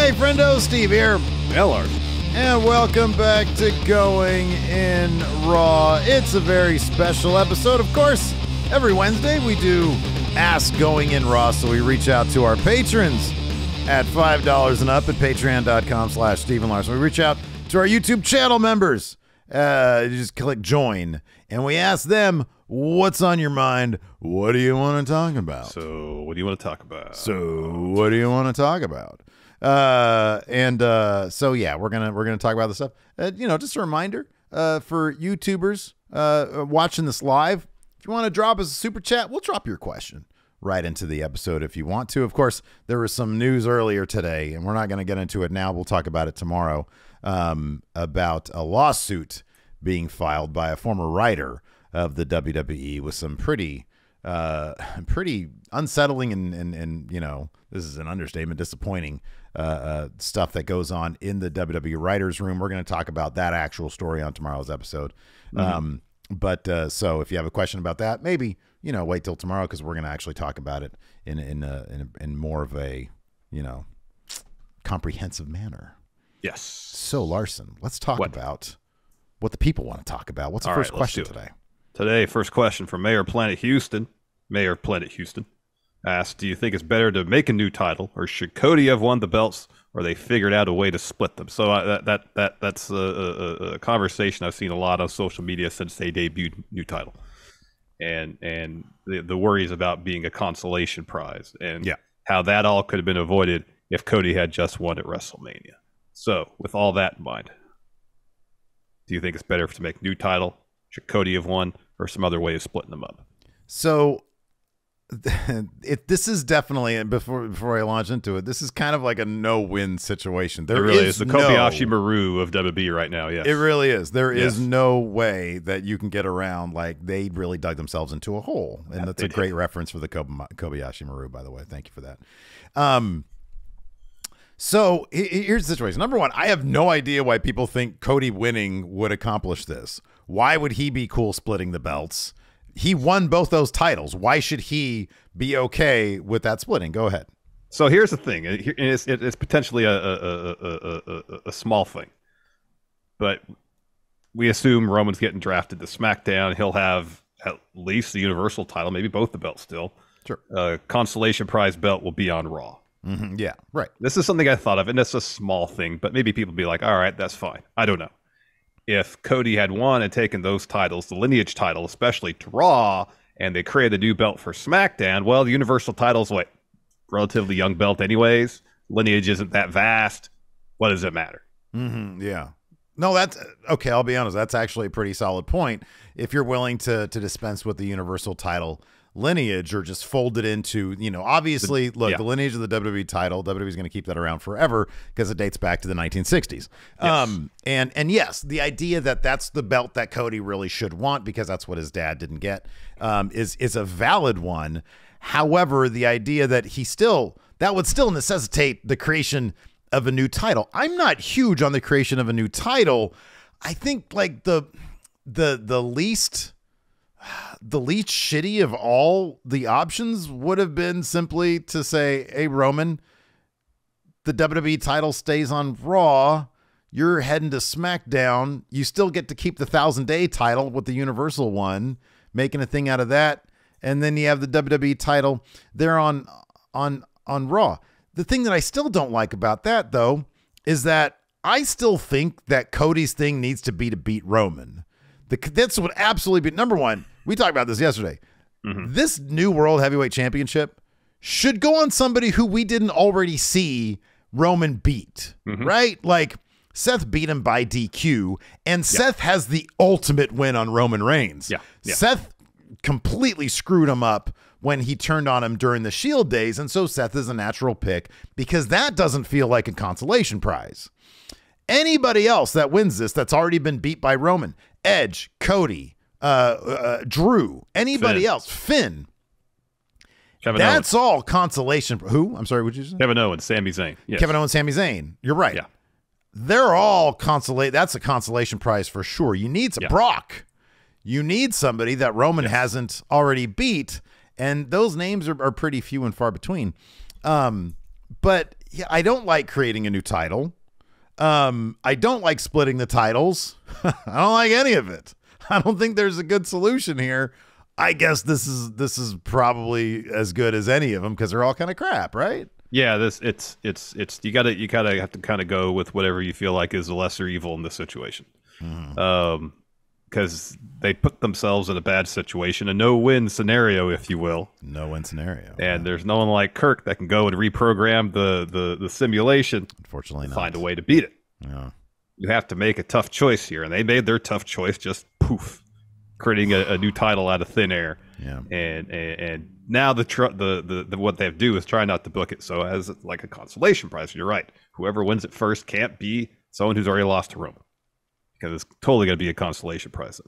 Hey, friendo, Steve here. Larson. And welcome back to Going in Raw. It's a very special episode. Of course, every Wednesday we do Ask Going in Raw, so we reach out to our patrons at $5 and up at patreon.com/Stephen Larson. We reach out to our YouTube channel members. You just click join, and we ask them, what's on your mind? What do you want to talk about? So, what do you want to talk about? So yeah, we're gonna talk about this stuff. Just a reminder for YouTubers watching this live. If you want to drop us a super chat, we'll drop your question right into the episode if you want to. Of course, there was some news earlier today, and we're not going to get into it now. We'll talk about it tomorrow, about a lawsuit being filed by a former writer of the WWE with some pretty unsettling and this is an understatement, disappointing stuff that goes on in the WWE writers' room. We're going to talk about that actual story on tomorrow's episode. So if you have a question about that, maybe wait till tomorrow, because we're going to actually talk about it in more of a comprehensive manner. Yes. So Larson, let's talk about what the people want to talk about. What's the first question today? Today, first question from Mayor Planet Houston. Mayor Planet Houston asked, do you think it's better to make a new title, or should Cody have won the belts, or they figured out a way to split them? So that's a conversation I've seen a lot on social media since they debuted new title, and the worries about being a consolation prize, and how that all could have been avoided if Cody had just won at WrestleMania. So with all that in mind, do you think it's better to make new title? Should Cody have won, or some other way of splitting them up? So this is definitely, before I launch into it, this is kind of like a no-win situation. There really is the Kobayashi Maru of WWE right now. Yes, it really is. There is no way that you can get around. Like, they really dug themselves into a hole, and that's a great reference for the Kobayashi Maru, by the way. Thank you for that. So here's the situation. Number one, I have no idea why people think Cody winning would accomplish this. Why would he be cool splitting the belts? He won both those titles. Why should he be okay with that splitting? Go ahead. So here's the thing. It's potentially a small thing, but we assume Roman's getting drafted to SmackDown. He'll have at least the Universal title, maybe both the belts still. Sure. Consolation prize belt will be on Raw. Yeah, right. This is something I thought of, and it's a small thing, but maybe people be like, all right, that's fine. I don't know. If Cody had won and taken those titles, the lineage title especially, to Raw, and they created a new belt for SmackDown, well, the Universal title's what? Relatively young belt anyways. Lineage isn't that vast. What does it matter? Yeah. No, that's okay. I'll be honest. That's actually a pretty solid point. If you're willing to dispense with the Universal title lineage, or just fold it into, obviously, look, the lineage of the WWE title, WWE is going to keep that around forever because it dates back to the 1960s. Yes. And yes, the idea that that's the belt that Cody really should want because that's what his dad didn't get, is a valid one. However, the idea that that would still necessitate the creation of a new title. I'm not huge on the creation of a new title. I think like the least shitty of all the options would have been simply to say, hey, Roman, the WWE title stays on Raw. You're heading to SmackDown. You still get to keep the 1,000-day title with the Universal one, making a thing out of that. And then you have the WWE title there on Raw. The thing that I still don't like about that, though, is that I still think that Cody's thing needs to be to beat Roman. That's what absolutely be number one. We talked about this yesterday. This new World Heavyweight Championship should go on somebody who we didn't already see Roman beat, right? Like, Seth beat him by DQ, and Seth has the ultimate win on Roman Reigns. Seth completely screwed him up when he turned on him during the Shield days, and so Seth is a natural pick because that doesn't feel like a consolation prize. Anybody else that wins this that's already been beat by Roman, Edge, Cody, Drew, anybody else, Finn, that's all consolation. Who? I'm sorry, what did you say? Kevin Owens, Sami Zayn. Yes. Kevin Owens, Sami Zayn. You're right. Yeah. They're all consolate. That's a consolation prize for sure. You need some Brock. You need somebody that Roman hasn't already beat, and those names are pretty few and far between. But Yeah, I don't like creating a new title. I don't like splitting the titles. I don't like any of it. I don't think there's a good solution here. I guess this is probably as good as any of them because they're all kind of crap, right? Yeah, it's you gotta have to kind of go with whatever you feel like is the lesser evil in this situation. Because they put themselves in a bad situation, a no-win scenario, if you will. No-win scenario. And there's no one like Kirk that can go and reprogram the simulation. Unfortunately, find a way to beat it. Yeah. You have to make a tough choice here, and they made their tough choice. Just poof, creating a new title out of thin air. Yeah. And now the what they have to do is try not to book it. So as like a consolation prize, you're right. Whoever wins it first can't be someone who's already lost to Roman. Because it's totally going to be a consolation prize.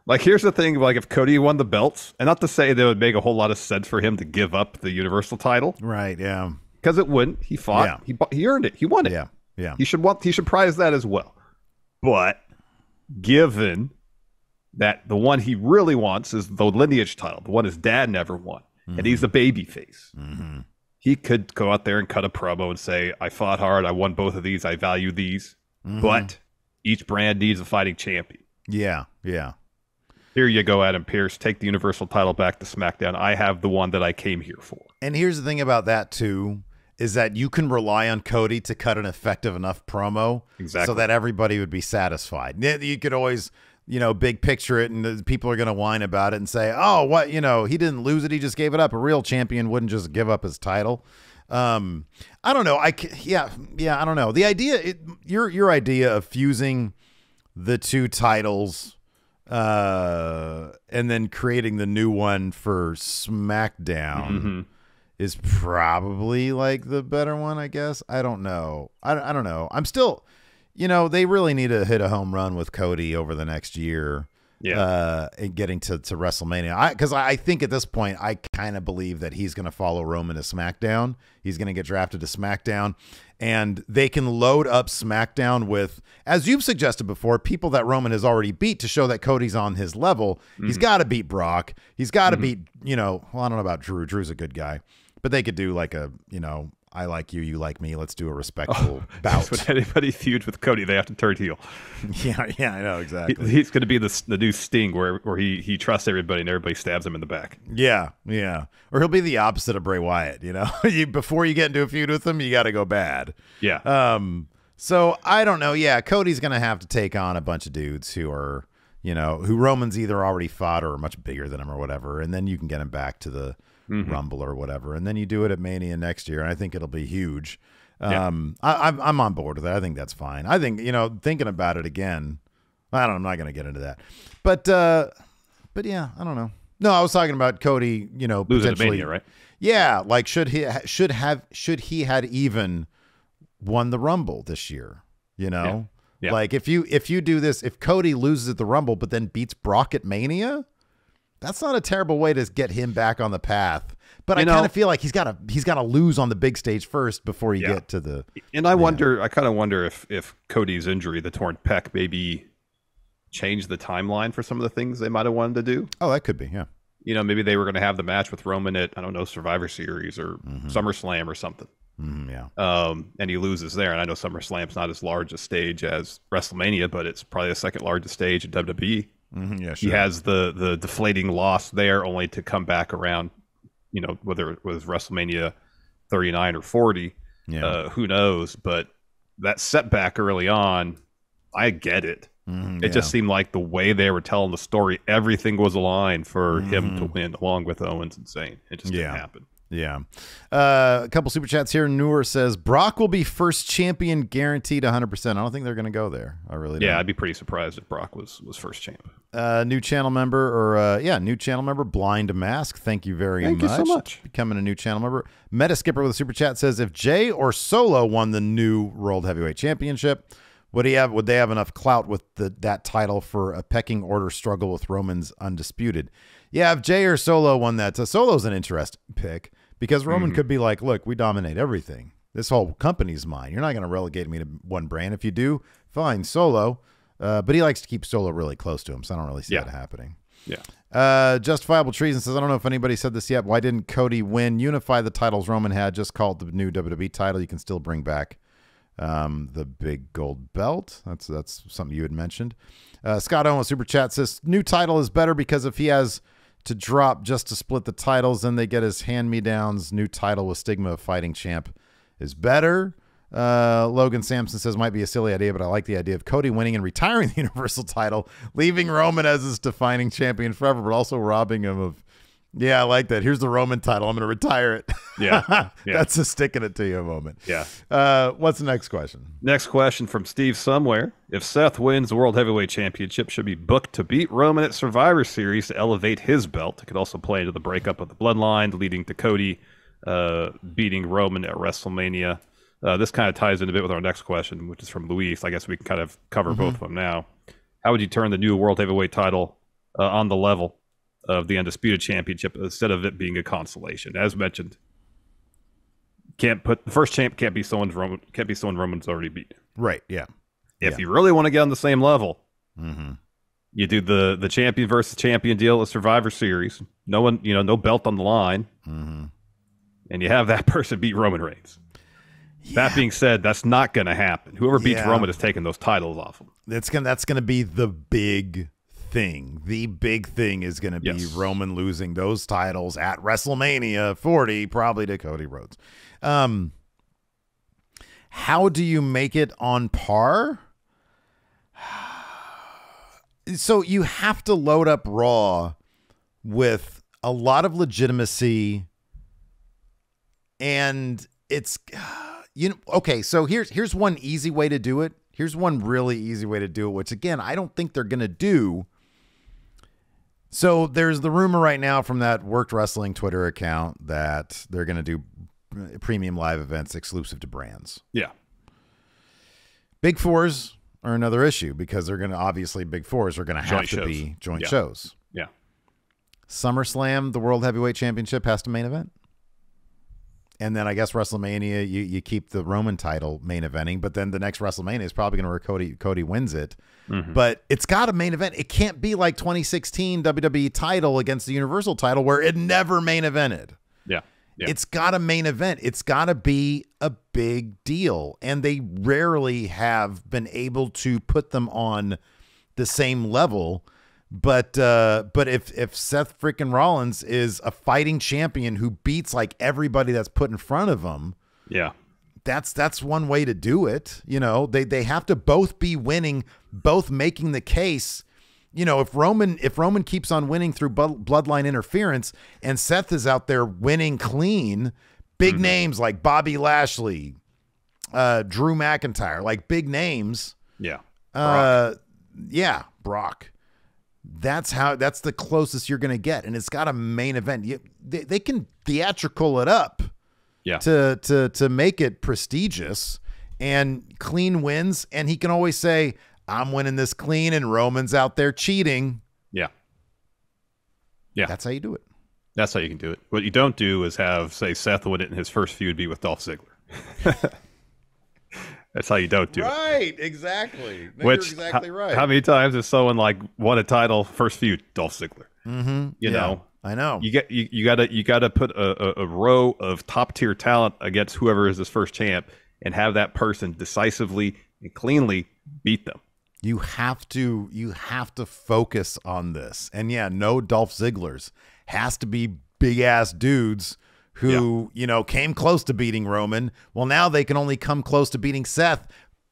Like, here's the thing. Like, if Cody won the belts, and not to say that it would make a whole lot of sense for him to give up the Universal title. Right, yeah. Because it wouldn't. He fought. Yeah. He earned it. He won it. Yeah, yeah. He should prize that as well. But given that the one he really wants is the lineage title, the one his dad never won, and he's the baby face. He could go out there and cut a promo and say, I fought hard, I won both of these, I value these, but each brand needs a fighting champion. Yeah, yeah. Here you go, Adam Pearce, take the Universal title back to SmackDown. I have the one that I came here for. And here's the thing about that, too, is that you can rely on Cody to cut an effective enough promo so that everybody would be satisfied. You could always... big picture it, and the people are going to whine about it and say, oh, what, he didn't lose it. He just gave it up. A real champion wouldn't just give up his title. I don't know. I don't know. The idea, your idea of fusing the two titles and then creating the new one for SmackDown is probably like the better one, I guess. I don't know. I don't know. I'm still... they really need to hit a home run with Cody over the next year. Yeah. And getting to WrestleMania. Because I think at this point, I kind of believe that he's going to follow Roman to SmackDown. He's going to get drafted to SmackDown. And they can load up SmackDown with, as you've suggested before, people that Roman has already beat to show that Cody's on his level. He's got to beat Brock. He's got to beat, well, I don't know about Drew. Drew's a good guy. But they could do like a, I like you, you like me. Let's do a respectful bout. When anybody feuds with Cody, they have to turn heel. Yeah, I know, exactly. He's going to be the new Sting where he trusts everybody and everybody stabs him in the back. Yeah. Or he'll be the opposite of Bray Wyatt, Before you get into a feud with him, you got to go bad. Yeah. So I don't know. Yeah, Cody's going to have to take on a bunch of dudes who are, who Roman's either already fought or are much bigger than him or whatever, and then you can get him back to the Rumble or whatever, and then you do it at Mania next year, and I think it'll be huge. I'm on board with that. I think that's fine. I think thinking about it again, I'm not going to get into that, but yeah, I don't know. No, I was talking about Cody. Losing at Mania, right? Yeah, like should he had even won the Rumble this year? Yeah. Like if you do this, if Cody loses at the Rumble but then beats Brock at Mania. That's not a terrible way to get him back on the path, but I kind of feel like he's got to lose on the big stage first before you get to the. And I kind of wonder if Cody's injury, the torn pec, maybe changed the timeline for some of the things they might have wanted to do. Oh, that could be, yeah. Maybe they were going to have the match with Roman at Survivor Series or SummerSlam or something. Yeah. And he loses there, and I know SummerSlam's not as large a stage as WrestleMania, but it's probably the second largest stage in WWE. Yeah, sure. He has the deflating loss there, only to come back around. Whether it was WrestleMania 39 or 40, who knows? But that setback early on, I get it. It just seemed like the way they were telling the story, everything was aligned for him to win, along with Owens and Zayn. It just didn't happen. Yeah. A couple super chats here. Noor says Brock will be first champion guaranteed 100%. I don't think they're going to go there. I really don't. Yeah, I'd be pretty surprised if Brock was first champ. New channel member new channel member Blind Mask. Thank you very much. Thank you so much. Becoming a new channel member. Meta Skipper with a super chat says if Jay or Solo won the new World Heavyweight Championship, would they have enough clout with that title for a pecking order struggle with Roman's undisputed? Yeah, if Jay or Solo won that, Solo's an interesting pick. Because Roman could be like, look, we dominate everything. This whole company's mine. You're not going to relegate me to one brand. If you do, fine, Solo. But he likes to keep Solo really close to him, so I don't really see that happening. Justifiable Treason says, I don't know if anybody said this yet. Why didn't Cody win? Unify the titles Roman had. Just call it the new WWE title. You can still bring back the big gold belt. That's something you had mentioned. Scott Owen Super Chat says, new title is better because if he has to drop just to split the titles, then they get his hand-me-downs. New title with stigma of fighting champ is better. Logan Sampson says, might be a silly idea, but I like the idea of Cody winning and retiring the Universal title, leaving Roman as his defining champion forever, but also robbing him of, yeah, I like that. Here's the Roman title. I'm going to retire it. Yeah. That's a sticking it to you moment. Yeah. What's the next question? Next question from Steve Somewhere. If Seth wins the World Heavyweight Championship, should be booked to beat Roman at Survivor Series to elevate his belt. It could also play into the breakup of the bloodline, leading to Cody beating Roman at WrestleMania. This kind of ties in a bit with our next question, which is from Luis. I guess we can kind of cover both of them now. How would you turn the new World Heavyweight title on the level of the Undisputed Championship instead of it being a consolation? As mentioned, the first champ can't be someone Roman's already beat. Right. Yeah. If you really want to get on the same level, you do the champion versus champion deal at Survivor Series. No one, no belt on the line, and you have that person beat Roman Reigns. That being said, that's not going to happen. Whoever beats Roman is taking those titles off him. That's gonna be the big thing. The big thing is going to be Roman losing those titles at WrestleMania 40, probably to Cody Rhodes. How do you make it on par? So you have to load up Raw with a lot of legitimacy, and it's okay, so here's one easy way to do it. Here's one really easy way to do it, which again, I don't think they're going to do. So there's the rumor right now from that Worked Wrestling Twitter account that they're going to do premium live events exclusive to brands. Yeah. Big Fours are another issue because they're going to, obviously Big Fours are going to have to be joint shows. Yeah. SummerSlam, the World Heavyweight Championship has to main event. And then I guess WrestleMania, you keep the Roman title main eventing, but then the next WrestleMania is probably going to where Cody wins it. But it's got a main event. It can't be like 2016 WWE title against the Universal title where it never main evented. Yeah. It's got a main event. It's got to be a big deal. And they rarely have been able to put them on the same level. But if Seth freaking Rollins is a fighting champion who beats like everybody that's put in front of him, that's one way to do it. They have to both be winning, both making the case. If Roman keeps on winning through bloodline interference and Seth is out there winning clean, big names like Bobby Lashley, Drew McIntyre, like big names. Brock. That's the closest you're going to get. And it's got a main event. They can theatrical it up to make it prestigious, and clean wins. And he can always say, I'm winning this clean and Roman's out there cheating. Yeah. That's how you do it. That's how you can do it. What you don't do is have, say, Seth win it in his first feud be with Dolph Ziggler. That's how you don't do it. Right, exactly. You're exactly right. How many times has someone like won a title first feud, Dolph Ziggler? You know, I know. You gotta put a row of top tier talent against whoever is this first champ and have that person decisively and cleanly beat them. You have to focus on this. And no Dolph Zigglers. Has to be big ass dudes who, came close to beating Roman. Well, now they can only come close to beating Seth,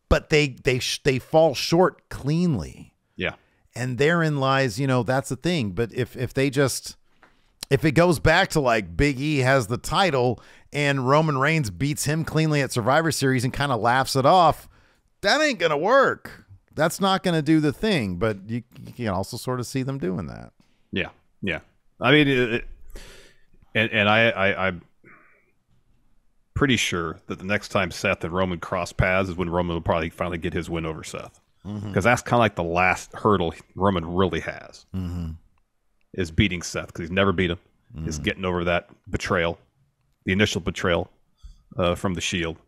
but they fall short cleanly. Yeah. And therein lies, that's the thing. But if it goes back to like Big E has the title and Roman Reigns beats him cleanly at Survivor Series and kind of laughs it off, that ain't going to work. That's not going to do the thing, but you can also sort of see them doing that. Yeah. Yeah. I mean, I'm pretty sure that the next time Seth and Roman cross paths is when Roman will probably finally get his win over Seth. Because that's kind of like the last hurdle Roman really has is beating Seth, because he's never beat him. Is getting over that betrayal, the initial betrayal from the Shield.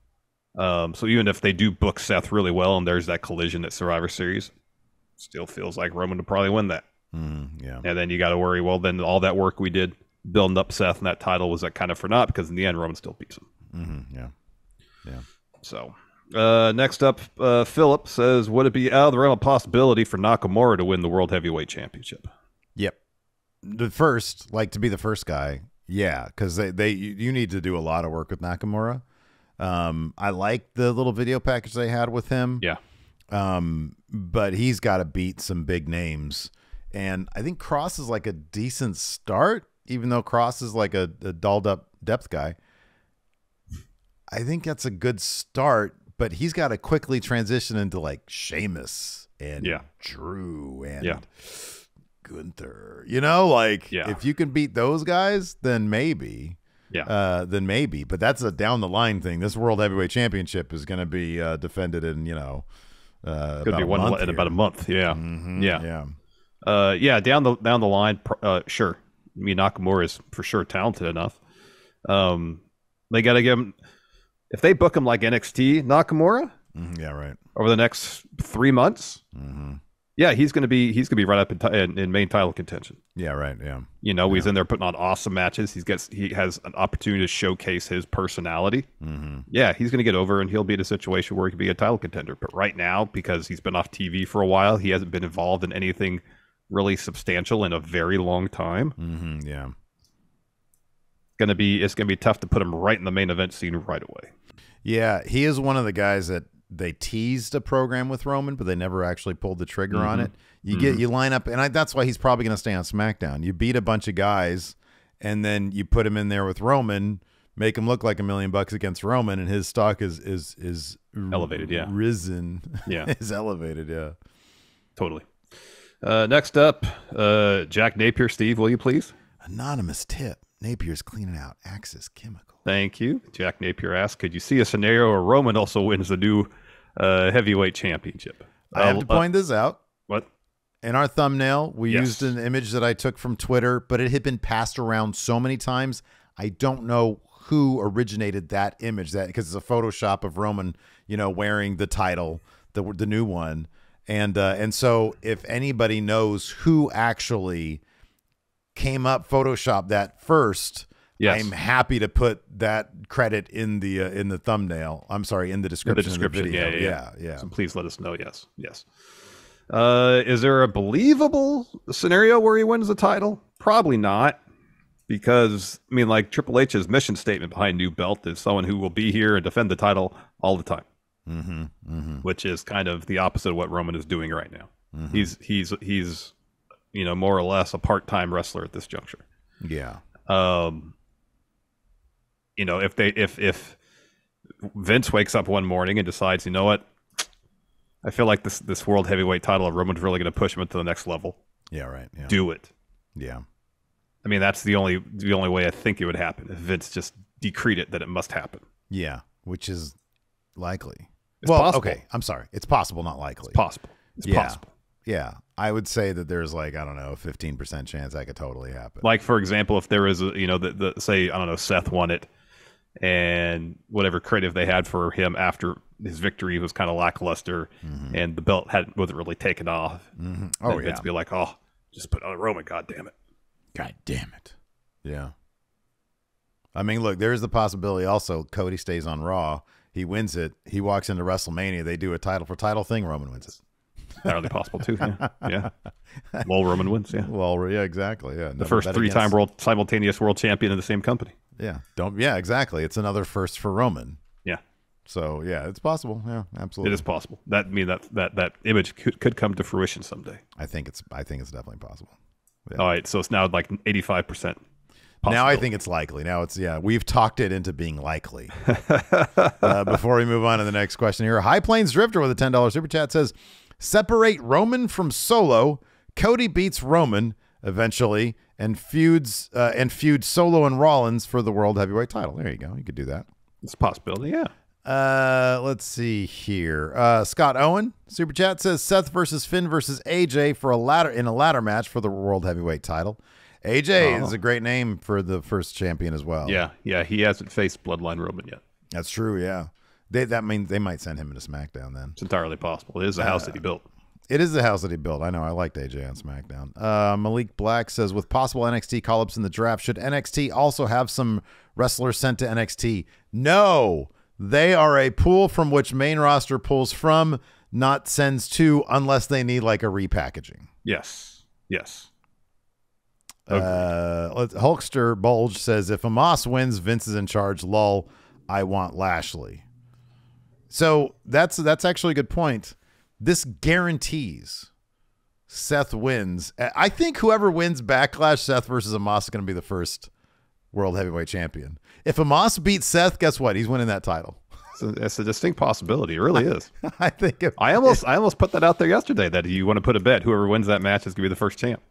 So even if they do book Seth really well and there's that collision at Survivor Series, still feels like Roman will probably win that. Yeah. And then you got to worry, well, then all that work we did building up Seth and that title, was that kind of for naught? Because in the end, Roman still beats him. Yeah. Yeah. So next up, Philip says, would it be out of the realm of possibility for Nakamura to win the World Heavyweight Championship? Yep. The first, like to be the first guy. Yeah. Because you need to do a lot of work with Nakamura. I like the little video package they had with him. Yeah. But he's got to beat some big names. And I think Cross is like a decent start, even though Cross is like a dolled up depth guy. I think that's a good start, but he's got to quickly transition into like Sheamus and Drew and Gunther. You know, like if you can beat those guys, then maybe. But that's a down the line thing. This World Heavyweight Championship is going to be defended in, could be in about a month. Yeah. Down the line, sure. I mean, Nakamura is for sure talented enough. They got to give him, if they book him like NXT Nakamura, over the next 3 months, he's gonna be right up in main title contention. He's in there putting on awesome matches. He has an opportunity to showcase his personality. He's gonna get over, and he'll be in a situation where he can be a title contender. But right now, because he's been off TV for a while, he hasn't been involved in anything really substantial in a very long time. It's gonna be tough to put him right in the main event scene right away. Yeah, he is one of the guys that they teased a program with Roman, but they never actually pulled the trigger on it. You line up, and that's why he's probably going to stay on SmackDown. You beat a bunch of guys, and then you put him in there with Roman, make him look like $1 million against Roman, and his stock is elevated, risen, is elevated, totally. Next up, Jack Napier. Steve, will you please? Anonymous tip: Napier's cleaning out Axis Chemical. Thank you. Jack Napier asks, could you see a scenario where Roman also wins the new heavyweight championship? I have to point this out. What? In our thumbnail, we used an image that I took from Twitter, but it had been passed around so many times. I don't know who originated that image, because it's a Photoshop of Roman, wearing the title, the new one. And so if anybody knows who actually came up, Photoshop that first, I'm happy to put that credit in the thumbnail. I'm sorry, in the description. Of the video. Yeah. So please let us know. Yes. Is there a believable scenario where he wins the title? Probably not, because I mean, like Triple H's mission statement behind new belt is someone who will be here and defend the title all the time, which is kind of the opposite of what Roman is doing right now. He's more or less a part-time wrestler at this juncture. If Vince wakes up one morning and decides, you know what, I feel like this world heavyweight title of Roman's really going to push him into the next level. Do it. I mean, that's the only way I think it would happen, if Vince just decreed it that it must happen. Which is likely. It's possible. Okay, I'm sorry. It's possible, not likely. It's possible. Yeah, I would say that there's like, I don't know, a 15% chance that could totally happen. Like, for example, if there is say, I don't know, Seth won it, and whatever creative they had for him after his victory was kind of lackluster, and the belt wasn't really taken off. Vince be like, oh, just put on a Roman, God damn it. Yeah. I mean, look, there's the possibility also Cody stays on Raw, he wins it, he walks into WrestleMania, they do a title for title thing, Roman wins it. Entirely possible too. Yeah. Well, Roman wins. Yeah. Well, yeah, exactly. Yeah. The first 3-time simultaneous world champion in the same company. Yeah. Exactly. It's another first for Roman. Yeah. So yeah, it's possible. Yeah, absolutely. It is possible. That image could come to fruition someday. I think it's definitely possible. All right. So it's now like 85%. Now I think it's likely. Now it's, we've talked it into being likely. Before we move on to the next question here, High Plains Drifter with a $10 super chat says, separate Roman from Solo. Cody beats Roman eventually and feuds Solo and Rollins for the World Heavyweight title. There you go. You could do that. It's a possibility, yeah. Let's see here. Scott Owen, super chat says Seth versus Finn versus AJ in a ladder match for the World Heavyweight title. AJ is a great name for the first champion as well. Yeah. He hasn't faced Bloodline Roman yet. That's true. Yeah. That means they might send him into SmackDown then. It's entirely possible. It is a house that he built. It is the house that he built. I know. I liked AJ on SmackDown. Malik Black says, with possible NXT call-ups in the draft, should NXT also have some wrestlers sent to NXT? No. They are a pool from which main roster pulls from, not sends to, unless they need like a repackaging. Yes. Hulkster Bulge says, if Amos wins, Vince is in charge. Lol, I want Lashley. So that's actually a good point. This guarantees Seth wins. I think whoever wins Backlash, Seth versus Amos, is going to be the first World Heavyweight Champion. If Amos beats Seth, guess what? He's winning that title. It's a distinct possibility. It really is. I think. I almost put that out there yesterday that you want to put a bet. Whoever wins that match is going to be the first champ.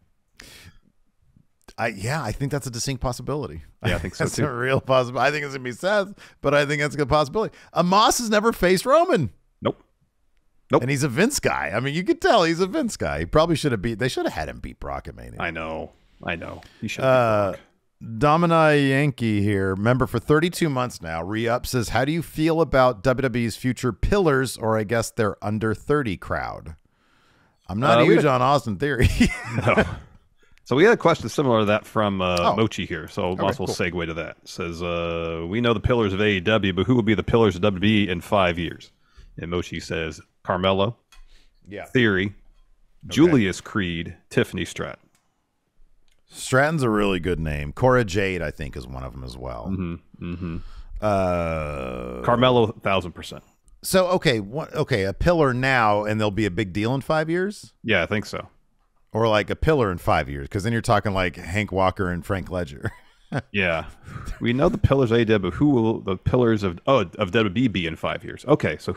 I think that's a distinct possibility. Yeah, I think so that's too. A real possibility. I think it's going to be Seth, but I think that's a good possibility. Amos has never faced Roman. Nope. And he's a Vince guy. I mean, you could tell he's a Vince guy. He probably should have they should have had him beat Brock at Mania. I know. He should have beat Brock. Domini Yankee here, member for 32 months now, re-up, says, how do you feel about WWE's future pillars, or I guess their under 30 crowd? I'm not huge on Austin Theory. No. So we had a question similar to that from Mochi here, so I'll also segue to that. It says, we know the pillars of AEW, but who will be the pillars of WWE in 5 years? And Mochi says, Carmelo, Theory, Julius Creed, Tiffany Stratton. Stratton's a really good name. Cora Jade, I think, is one of them as well. Carmelo, 1,000%. So, okay, a pillar now, and there'll be a big deal in 5 years? Yeah, I think so. Or like a pillar in 5 years, because then you're talking like Hank Walker and Frank Ledger. Yeah. We know the pillars of AEW, but who will the pillars of WWE be in 5 years? Okay, so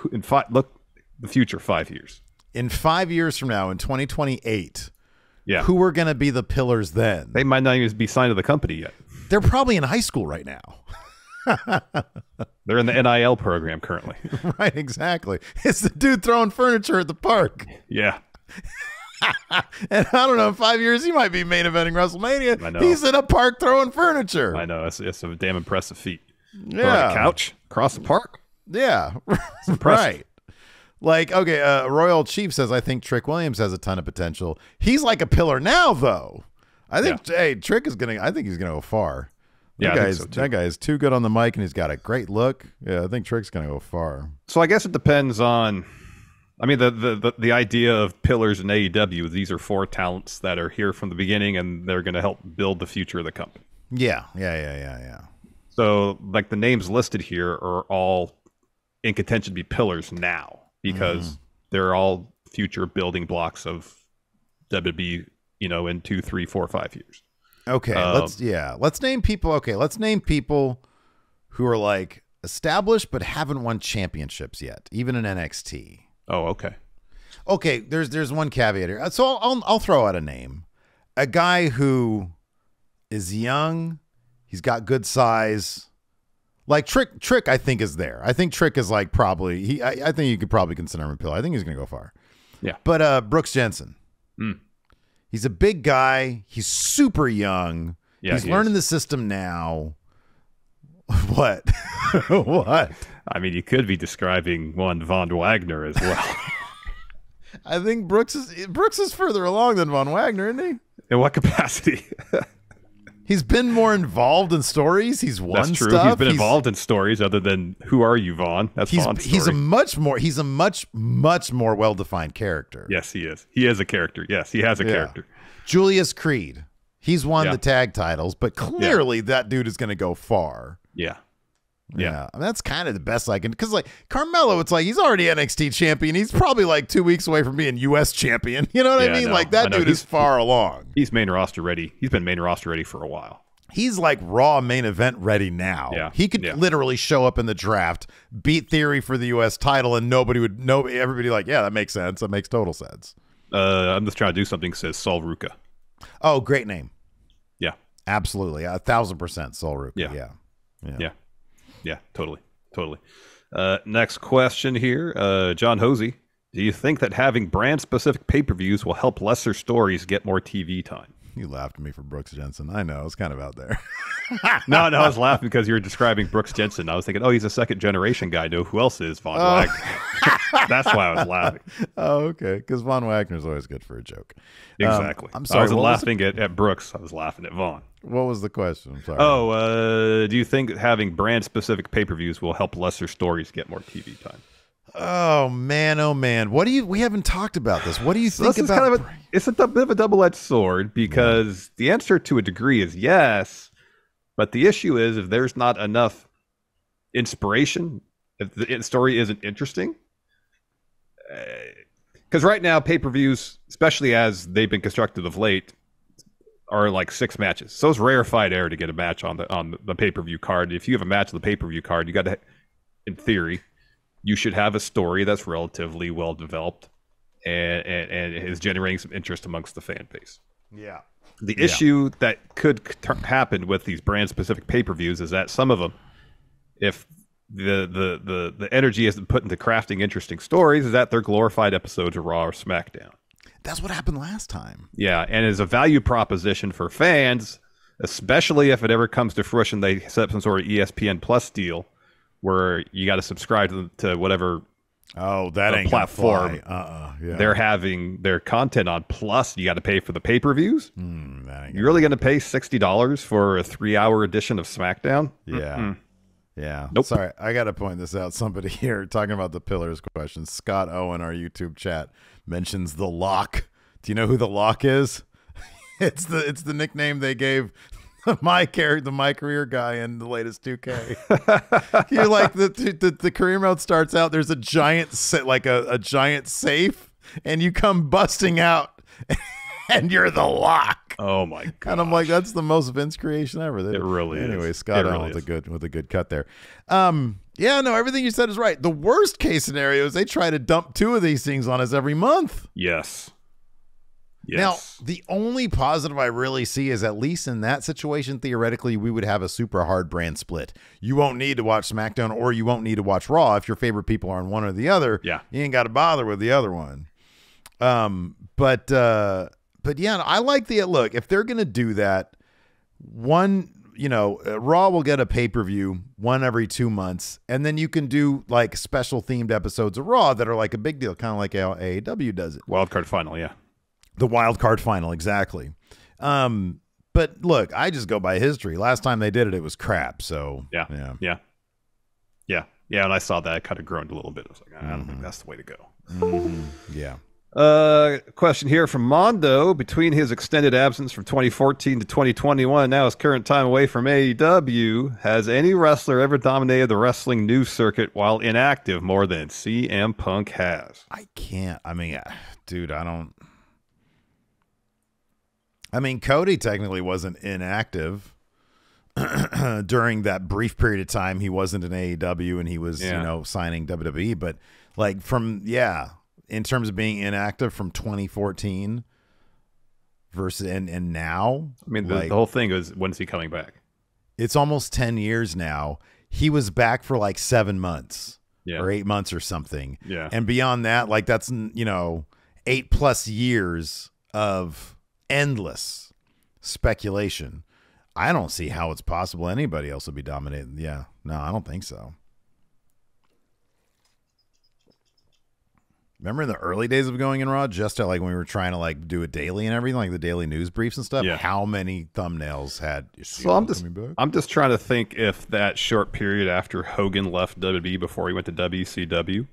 look, the future 5 years. In 5 years from now, in 2028, who are going to be the pillars then? They might not even be signed to the company yet. They're probably in high school right now. They're in the NIL program currently. Right, exactly. It's the dude throwing furniture at the park. Yeah. And I don't know, in 5 years, he might be main eventing WrestleMania. I know. He's in a park throwing furniture. I know. It's a damn impressive feat. Yeah. On a couch across the park. Yeah. Right. Like, okay, Royal Chief says, I think Trick Williams has a ton of potential. He's like a pillar now, though. I think, Trick is going to, I think he's going to go far. That guy is too good on the mic, and he's got a great look. Yeah, I think Trick's going to go far. So I guess it depends on, I mean, the idea of pillars in AEW, these are 4 talents that are here from the beginning, and they're going to help build the future of the company. Yeah. So, like, the names listed here are all in contention to be pillars now, because they're all future building blocks of WWE, in 2, 3, 4, 5 years. Okay, let's name people. Okay, let's name people who are like established but haven't won championships yet, even in NXT. Oh, okay. Okay, there's one caveat here. So I'll throw out a name. A guy who is young, he's got good size. Like Trick, I think is there. I think Trick is like probably I think you could probably consider him a pillar. I think he's gonna go far. Yeah. But Brooks Jensen. He's a big guy. He's super young. Yeah, he's learning the system now. What? What? I mean, you could be describing one Von Wagner as well. I think Brooks is further along than Von Wagner, isn't he? In what capacity? He's been more involved in stories. He's won That's true. stuff. He's been involved in stories other than Who Are You, Vaughn? That's Vaughn's story. He's a much more well-defined character. Yes, he is. He is a character. Yes, he has a character. Julius Creed. He's won the tag titles, but clearly that dude is going to go far. Yeah. I mean, that's kind of the best I can, because like Carmelo, it's like he's already NXT champion. He's probably like 2 weeks away from being US champion. You know what I mean? Like that dude is far along. He's main roster ready. He's been main roster ready for a while. He's like Raw main event ready now. Yeah. He could literally show up in the draft, beat Theory for the US title, and everybody like, yeah, that makes sense. That makes total sense. I'm just trying to do something, says Sol Ruka. Oh, great name. Yeah. Absolutely. 1,000% Sol Ruka. Yeah, totally. Next question here. John Hosey. Do you think that having brand-specific pay-per-views will help lesser stories get more TV time? You laughed at me for Brooks Jensen. I know. It's kind of out there. No, I was laughing because you were describing Brooks Jensen. I was thinking, oh, he's a second generation guy. No, who else is Von Wagner? That's why I was laughing. Oh, okay. Because Von Wagner's always good for a joke. Exactly. I'm sorry. I wasn't laughing at Brooks. I was laughing at Vaughn. What was the question? I'm sorry. Oh, do you think having brand-specific pay-per-views will help lesser stories get more TV time? Oh man! What do you? We haven't talked about this. What do you think about? It's a bit of a double-edged sword because the answer to a degree is yes, but the issue is if there's not enough inspiration, if the story isn't interesting. Because right now, pay-per-views, especially as they've been constructed of late, are like 6 matches. So it's rarefied air to get a match on the pay-per-view card. If you have a match on the pay-per-view card, you got to, in theory, you should have a story that's relatively well developed and is generating some interest amongst the fan base. Yeah. The issue that could happen with these brand-specific pay-per-views is that some of them, if the energy isn't put into crafting interesting stories, is that they're glorified episodes of Raw or SmackDown. That's what happened last time. Yeah, and as a value proposition for fans, especially if it ever comes to fruition, they set up some sort of ESPN Plus deal where you got to subscribe to whatever that ain't platform yeah. they're having their content on. Plus, you got to pay for the pay-per-views. You're really going to pay $60 for a 3-hour edition of SmackDown? Yeah. Yeah. Nope. Sorry, I got to point this out. Somebody here talking about the Pillars question. Scott O in our YouTube chat mentions the Lock. Do you know who the Lock is? It's the nickname they gave my career guy in the latest 2K. You like the career mode starts out. There's a giant a giant safe, and you come busting out, and you're the Lock. Oh my god! And I'm like, that's the most Vince creation ever. It really is. Anyway, Scott Allen with a good cut there. Yeah, no, everything you said is right. The worst case scenario is they try to dump 2 of these things on us every month. Yes. Now, the only positive I really see is at least in that situation, theoretically, we would have a super hard brand split. You won't need to watch SmackDown or you won't need to watch Raw if your favorite people are on one or the other. Yeah. You ain't got to bother with the other one. But yeah, I like the look. If they're going to do that, Raw will get a pay-per-view 1 every 2 months, and then you can do like special themed episodes of Raw that are like a big deal, kind of like how AEW does it. Wildcard final, yeah. The wild card final, exactly. But look, I just go by history. Last time they did it, it was crap. So yeah. And I saw that. I kind of groaned a little bit. I was like, I don't think that's the way to go. Yeah. Question here from Mondo. Between his extended absence from 2014 to 2021, now his current time away from AEW, has any wrestler ever dominated the wrestling news circuit while inactive more than CM Punk has? I can't. I mean, dude, Cody technically wasn't inactive during that brief period of time. He wasn't in AEW and he was, signing WWE. But like in terms of being inactive from 2014 versus and now, I mean, the whole thing is, when's he coming back? It's almost 10 years now. He was back for like 7 months or 8 months or something. Yeah. And beyond that, like that's, 8+ years of endless speculation. I don't see how it's possible anybody else would be dominated. Yeah. No, I don't think so. Remember in the early days of going in Raw, just when we were trying to like do it daily and everything, like the daily news briefs and stuff, how many thumbnails had so I'm just trying to think if that short period after Hogan left WWE before he went to WCW,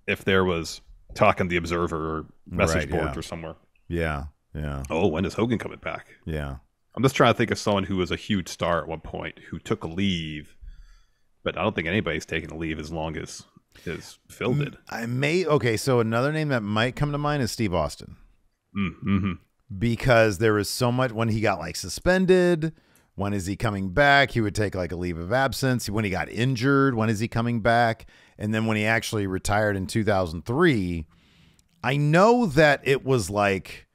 if there was talk in the Observer or message boards or somewhere. Yeah. Yeah. Oh, when is Hogan coming back? Yeah. I'm just trying to think of someone who was a huge star at one point who took a leave, but I don't think anybody's taken a leave as long as Phil did. Okay, so another name that might come to mind is Steve Austin. Mm-hmm. Because there was so much when he got like suspended. When is he coming back? He would take like a leave of absence. When he got injured, when is he coming back? And then when he actually retired in 2003, I know that it was like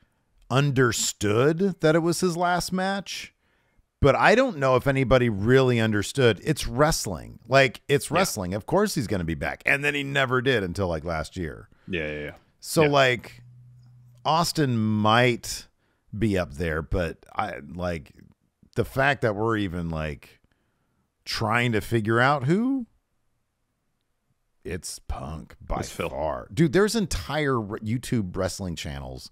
understood that it was his last match, but I don't know if anybody really understood. It's wrestling. Like, it's wrestling. Of course he's going to be back. And then he never did until like last year. Yeah. So like Austin might be up there, but the fact that we're even like trying to figure out who, it's Punk by far. Dude, there's entire YouTube wrestling channels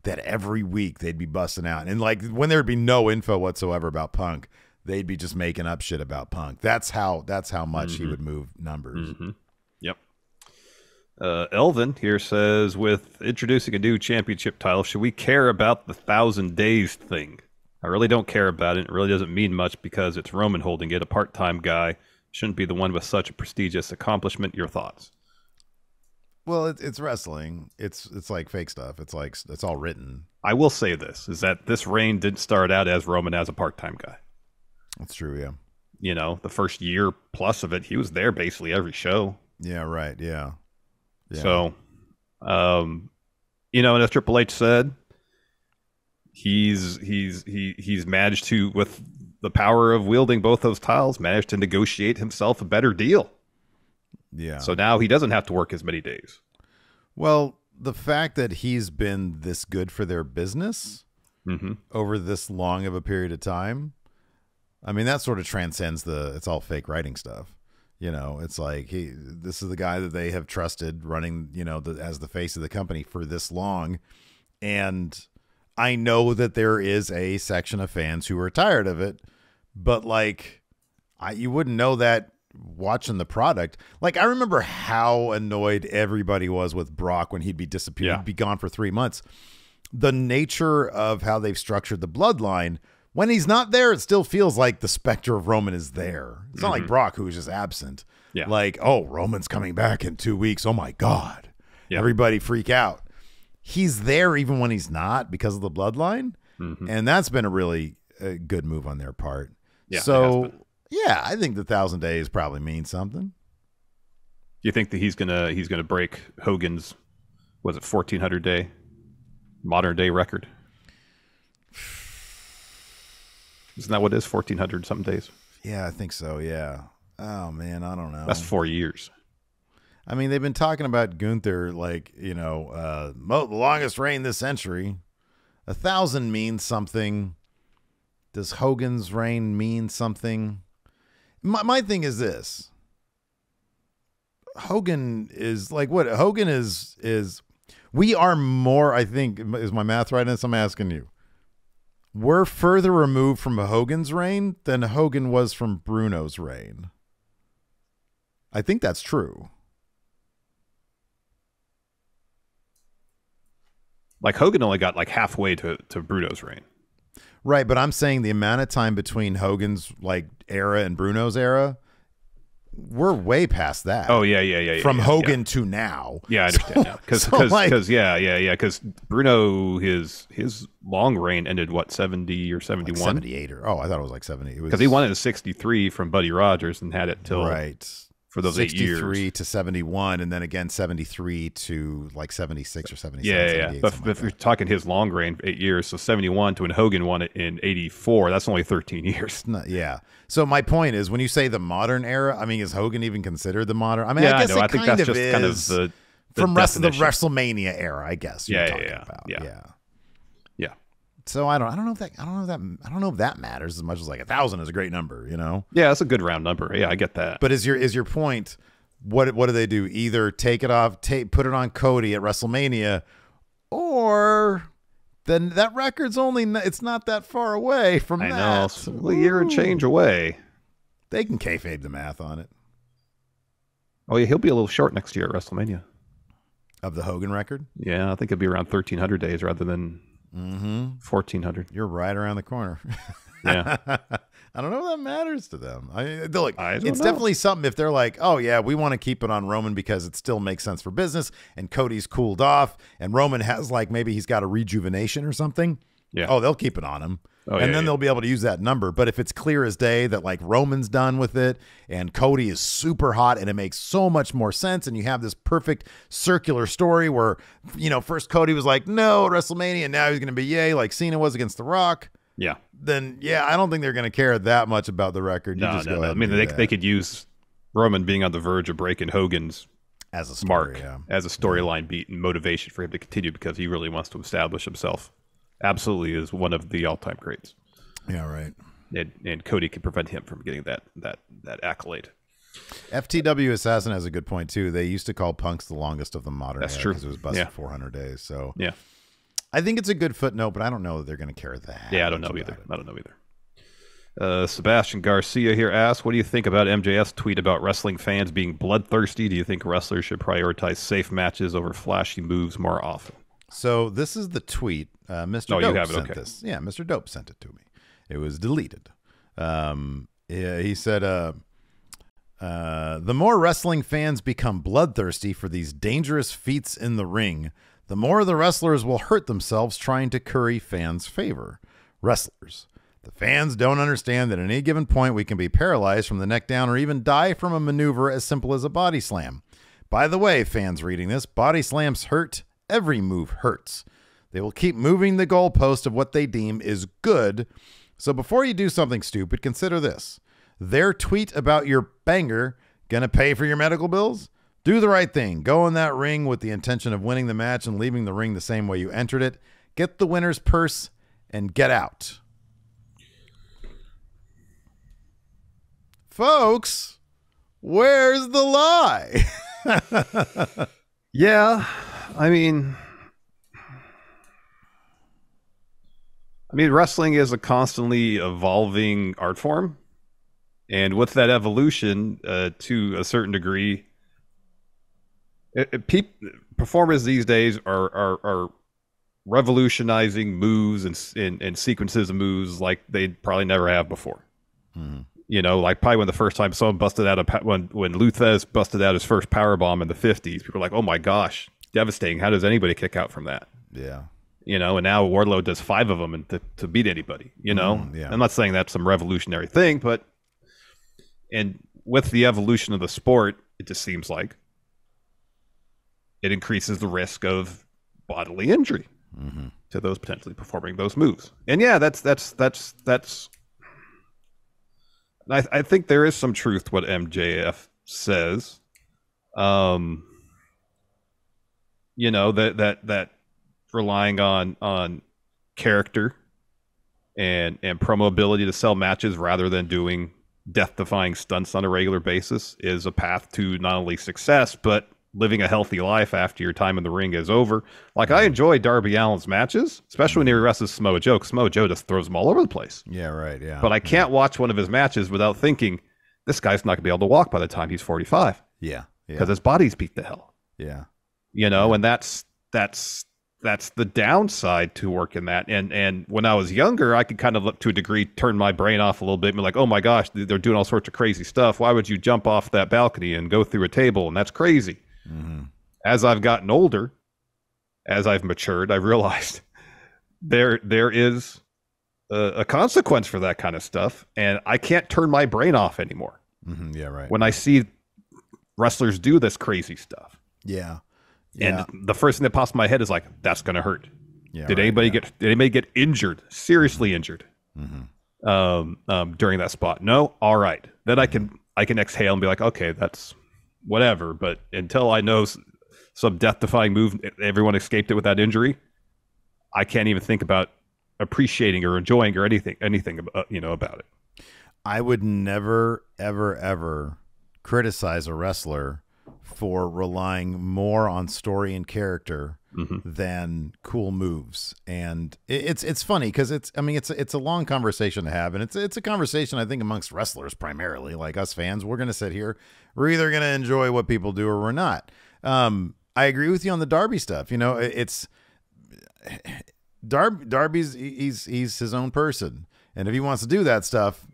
that every week they'd be busting out. And like when there'd be no info whatsoever about Punk, they'd be just making up shit about Punk. That's how much he would move numbers. Yep. Elvin here says, with introducing a new championship title, should we care about the 1,000 days thing? I really don't care about it. It really doesn't mean much because it's Roman holding it, a part-time guy. Shouldn't be the one with such a prestigious accomplishment. Your thoughts? Well, it's wrestling. It's like fake stuff. It's like it's all written. I will say this, is that this reign didn't start out as Roman as a part-time guy. That's true, yeah. You know, the first year plus of it, he was there basically every show. Yeah, right, yeah. So, you know, and as Triple H said, he's managed to, with the power of wielding both those titles, managed to negotiate himself a better deal. Yeah. So now he doesn't have to work as many days. Well, the fact that he's been this good for their business over this long of a period of time, I mean, that sort of transcends it's all fake writing stuff. You know, it's like this is the guy that they have trusted running, you know, as the face of the company for this long. And I know that there is a section of fans who are tired of it, but like, you wouldn't know that watching the product. Like, I remember how annoyed everybody was with Brock when he'd be disappeared, be gone for 3 months. The nature of how they've structured the bloodline, when he's not there, it still feels like the specter of Roman is there. It's not like Brock, who was just absent. Yeah. Like, oh, Roman's coming back in 2 weeks. Oh my God. Yeah. Everybody freak out. He's there even when he's not because of the bloodline. And that's been a really good move on their part. Yeah. So, yeah, I think the 1,000 days probably means something. Do you think that he's gonna break Hogan's, was it 1,400 day modern day record? Isn't that what it is? 1,400 something days. Yeah, I think so. Yeah. Oh man, I don't know. That's 4 years. I mean, they've been talking about Gunther, like, you know, the longest reign this century. 1,000 means something. Does Hogan's reign mean something? My thing is this. Hogan is like what? Hogan is we are more, I think, is my math right? I'm asking you. We're further removed from Hogan's reign than Hogan was from Bruno's reign. I think that's true. Like Hogan only got like halfway to Bruno's reign. Right, but I'm saying the amount of time between Hogan's like era and Bruno's era, we're way past that. Oh yeah. From Hogan to now. Yeah, I understand now. Because because Bruno his long reign ended what, 70 or 71? Like 78 or I thought it was like 70. Because he won it at 63 from Buddy Rogers and had it till for those 8 years. 63 to 71, and then again 73 to like 76 or 77. Yeah. But if you're talking his long reign, 8 years, so 71 to when Hogan won it in 84, that's only 13 years. Yeah. So my point is, when you say the modern era, I mean, is Hogan even considered the modern? I mean, yeah, I guess I think that's just kind of the from the WrestleMania era, I guess. Yeah. So I don't know if that matters as much as like 1,000 is a great number, you know? Yeah, that's a good round number. Yeah, I get that. But is your point, what do they do? Either take it off, put it on Cody at WrestleMania, or then that record's it's not that far away from that. I know, it's a year and change away. They can kayfabe the math on it. Oh yeah, he'll be a little short next year at WrestleMania. Of the Hogan record? Yeah, I think it'll be around 1,300 days rather than 1,400. You're right around the corner. Yeah. I don't know if that matters to them. It's know. Definitely something if they're like, oh yeah, we want to keep it on Roman because it still makes sense for business, and Cody's cooled off, and Roman has like, maybe he's got a rejuvenation or something. Yeah. Oh, they'll keep it on him. And then they'll be able to use that number. But if it's clear as day that like Roman's done with it and Cody is super hot and it makes so much more sense, and you have this perfect circular story where, you know, first Cody was like, no, at WrestleMania, and now he's going to be yay, like Cena was against The Rock. Yeah. Then, yeah, I don't think they're going to care that much about the record. No. I mean, they could use Roman being on the verge of breaking Hogan's as a story, as a storyline beat and motivation for him to continue, because he really wants to establish himself. Absolutely is one of the all-time greats. Yeah, right. and Cody can prevent him from getting that accolade. FTW Assassin has a good point too. They used to call Punk's the longest of the modern era true. because it was busted 400 days. So yeah, I think it's a good footnote, but I don't know that they're going to care that. Yeah, I don't know either. Sebastian Garcia here asks, what do you think about MJF's tweet about wrestling fans being bloodthirsty? Do you think wrestlers should prioritize safe matches over flashy moves more often? So this is the tweet. Mr. Dope sent this. Yeah, Mr. Dope sent it to me. It was deleted. He said, the more wrestling fans become bloodthirsty for these dangerous feats in the ring, the more the wrestlers will hurt themselves trying to curry fans' favor. Wrestlers. The fans don't understand that at any given point we can be paralyzed from the neck down or even die from a maneuver as simple as a body slam. By the way, fans reading this, body slams hurt. Every move hurts. They will keep moving the goalpost of what they deem is good. So before you do something stupid, consider this. Their tweet about your banger gonna pay for your medical bills? Do the right thing. Go in that ring with the intention of winning the match and leaving the ring the same way you entered it. Get the winner's purse and get out. Folks, where's the lie? Yeah, I mean, wrestling is a constantly evolving art form. And with that evolution, to a certain degree, performers these days are revolutionizing moves and sequences of moves like they probably never have before. Mm-hmm. You know, like probably when the first time someone busted out when Luthez busted out his first power bomb in the 50s, people were like, "Oh my gosh, devastating! How does anybody kick out from that?" Yeah. You know, and now Wardlow does 5 of them and to beat anybody. You know, yeah. I'm not saying that's some revolutionary thing, but with the evolution of the sport, it just seems like it increases the risk of bodily injury to those potentially performing those moves. And yeah, that's. I think there is some truth to what MJF says. You know, that relying on character and promo ability to sell matches rather than doing death-defying stunts on a regular basis is a path to not only success but living a healthy life after your time in the ring is over. Like, I enjoy Darby Allin's matches, especially when he wrestles Samoa Joe, because Samoa Joe just throws them all over the place. Yeah, right, yeah. But I can't watch one of his matches without thinking, this guy's not going to be able to walk by the time he's 45. Yeah. Because his body's beat to hell. Yeah. You know, and that's the downside to working that. And when I was younger, I could kind of, to a degree, turn my brain off a little bit and be like, oh my gosh, they're doing all sorts of crazy stuff. Why would you jump off that balcony and go through a table? And that's crazy. Mm-hmm. As I've gotten older, as I've matured, I realized there is a consequence for that kind of stuff, and I can't turn my brain off anymore. Mm-hmm. Yeah, right. When I see wrestlers do this crazy stuff. Yeah. And the first thing that pops in my head is like, that's going to hurt. Yeah, did anybody get injured, seriously injured, during that spot? No. All right. Then I can exhale and be like, okay, that's whatever. But until I know some death-defying move, everyone escaped it without injury, I can't even think about appreciating or enjoying or anything about it. I would never, ever, ever criticize a wrestler for relying more on story and character than cool moves. And it's funny because it's a long conversation to have, and it's a conversation I think amongst wrestlers primarily. Like us fans, we're going to sit here, we're either going to enjoy what people do or we're not. I agree with you on the Darby stuff. You know, it's Darby's he's his own person, and if he wants to do that stuff,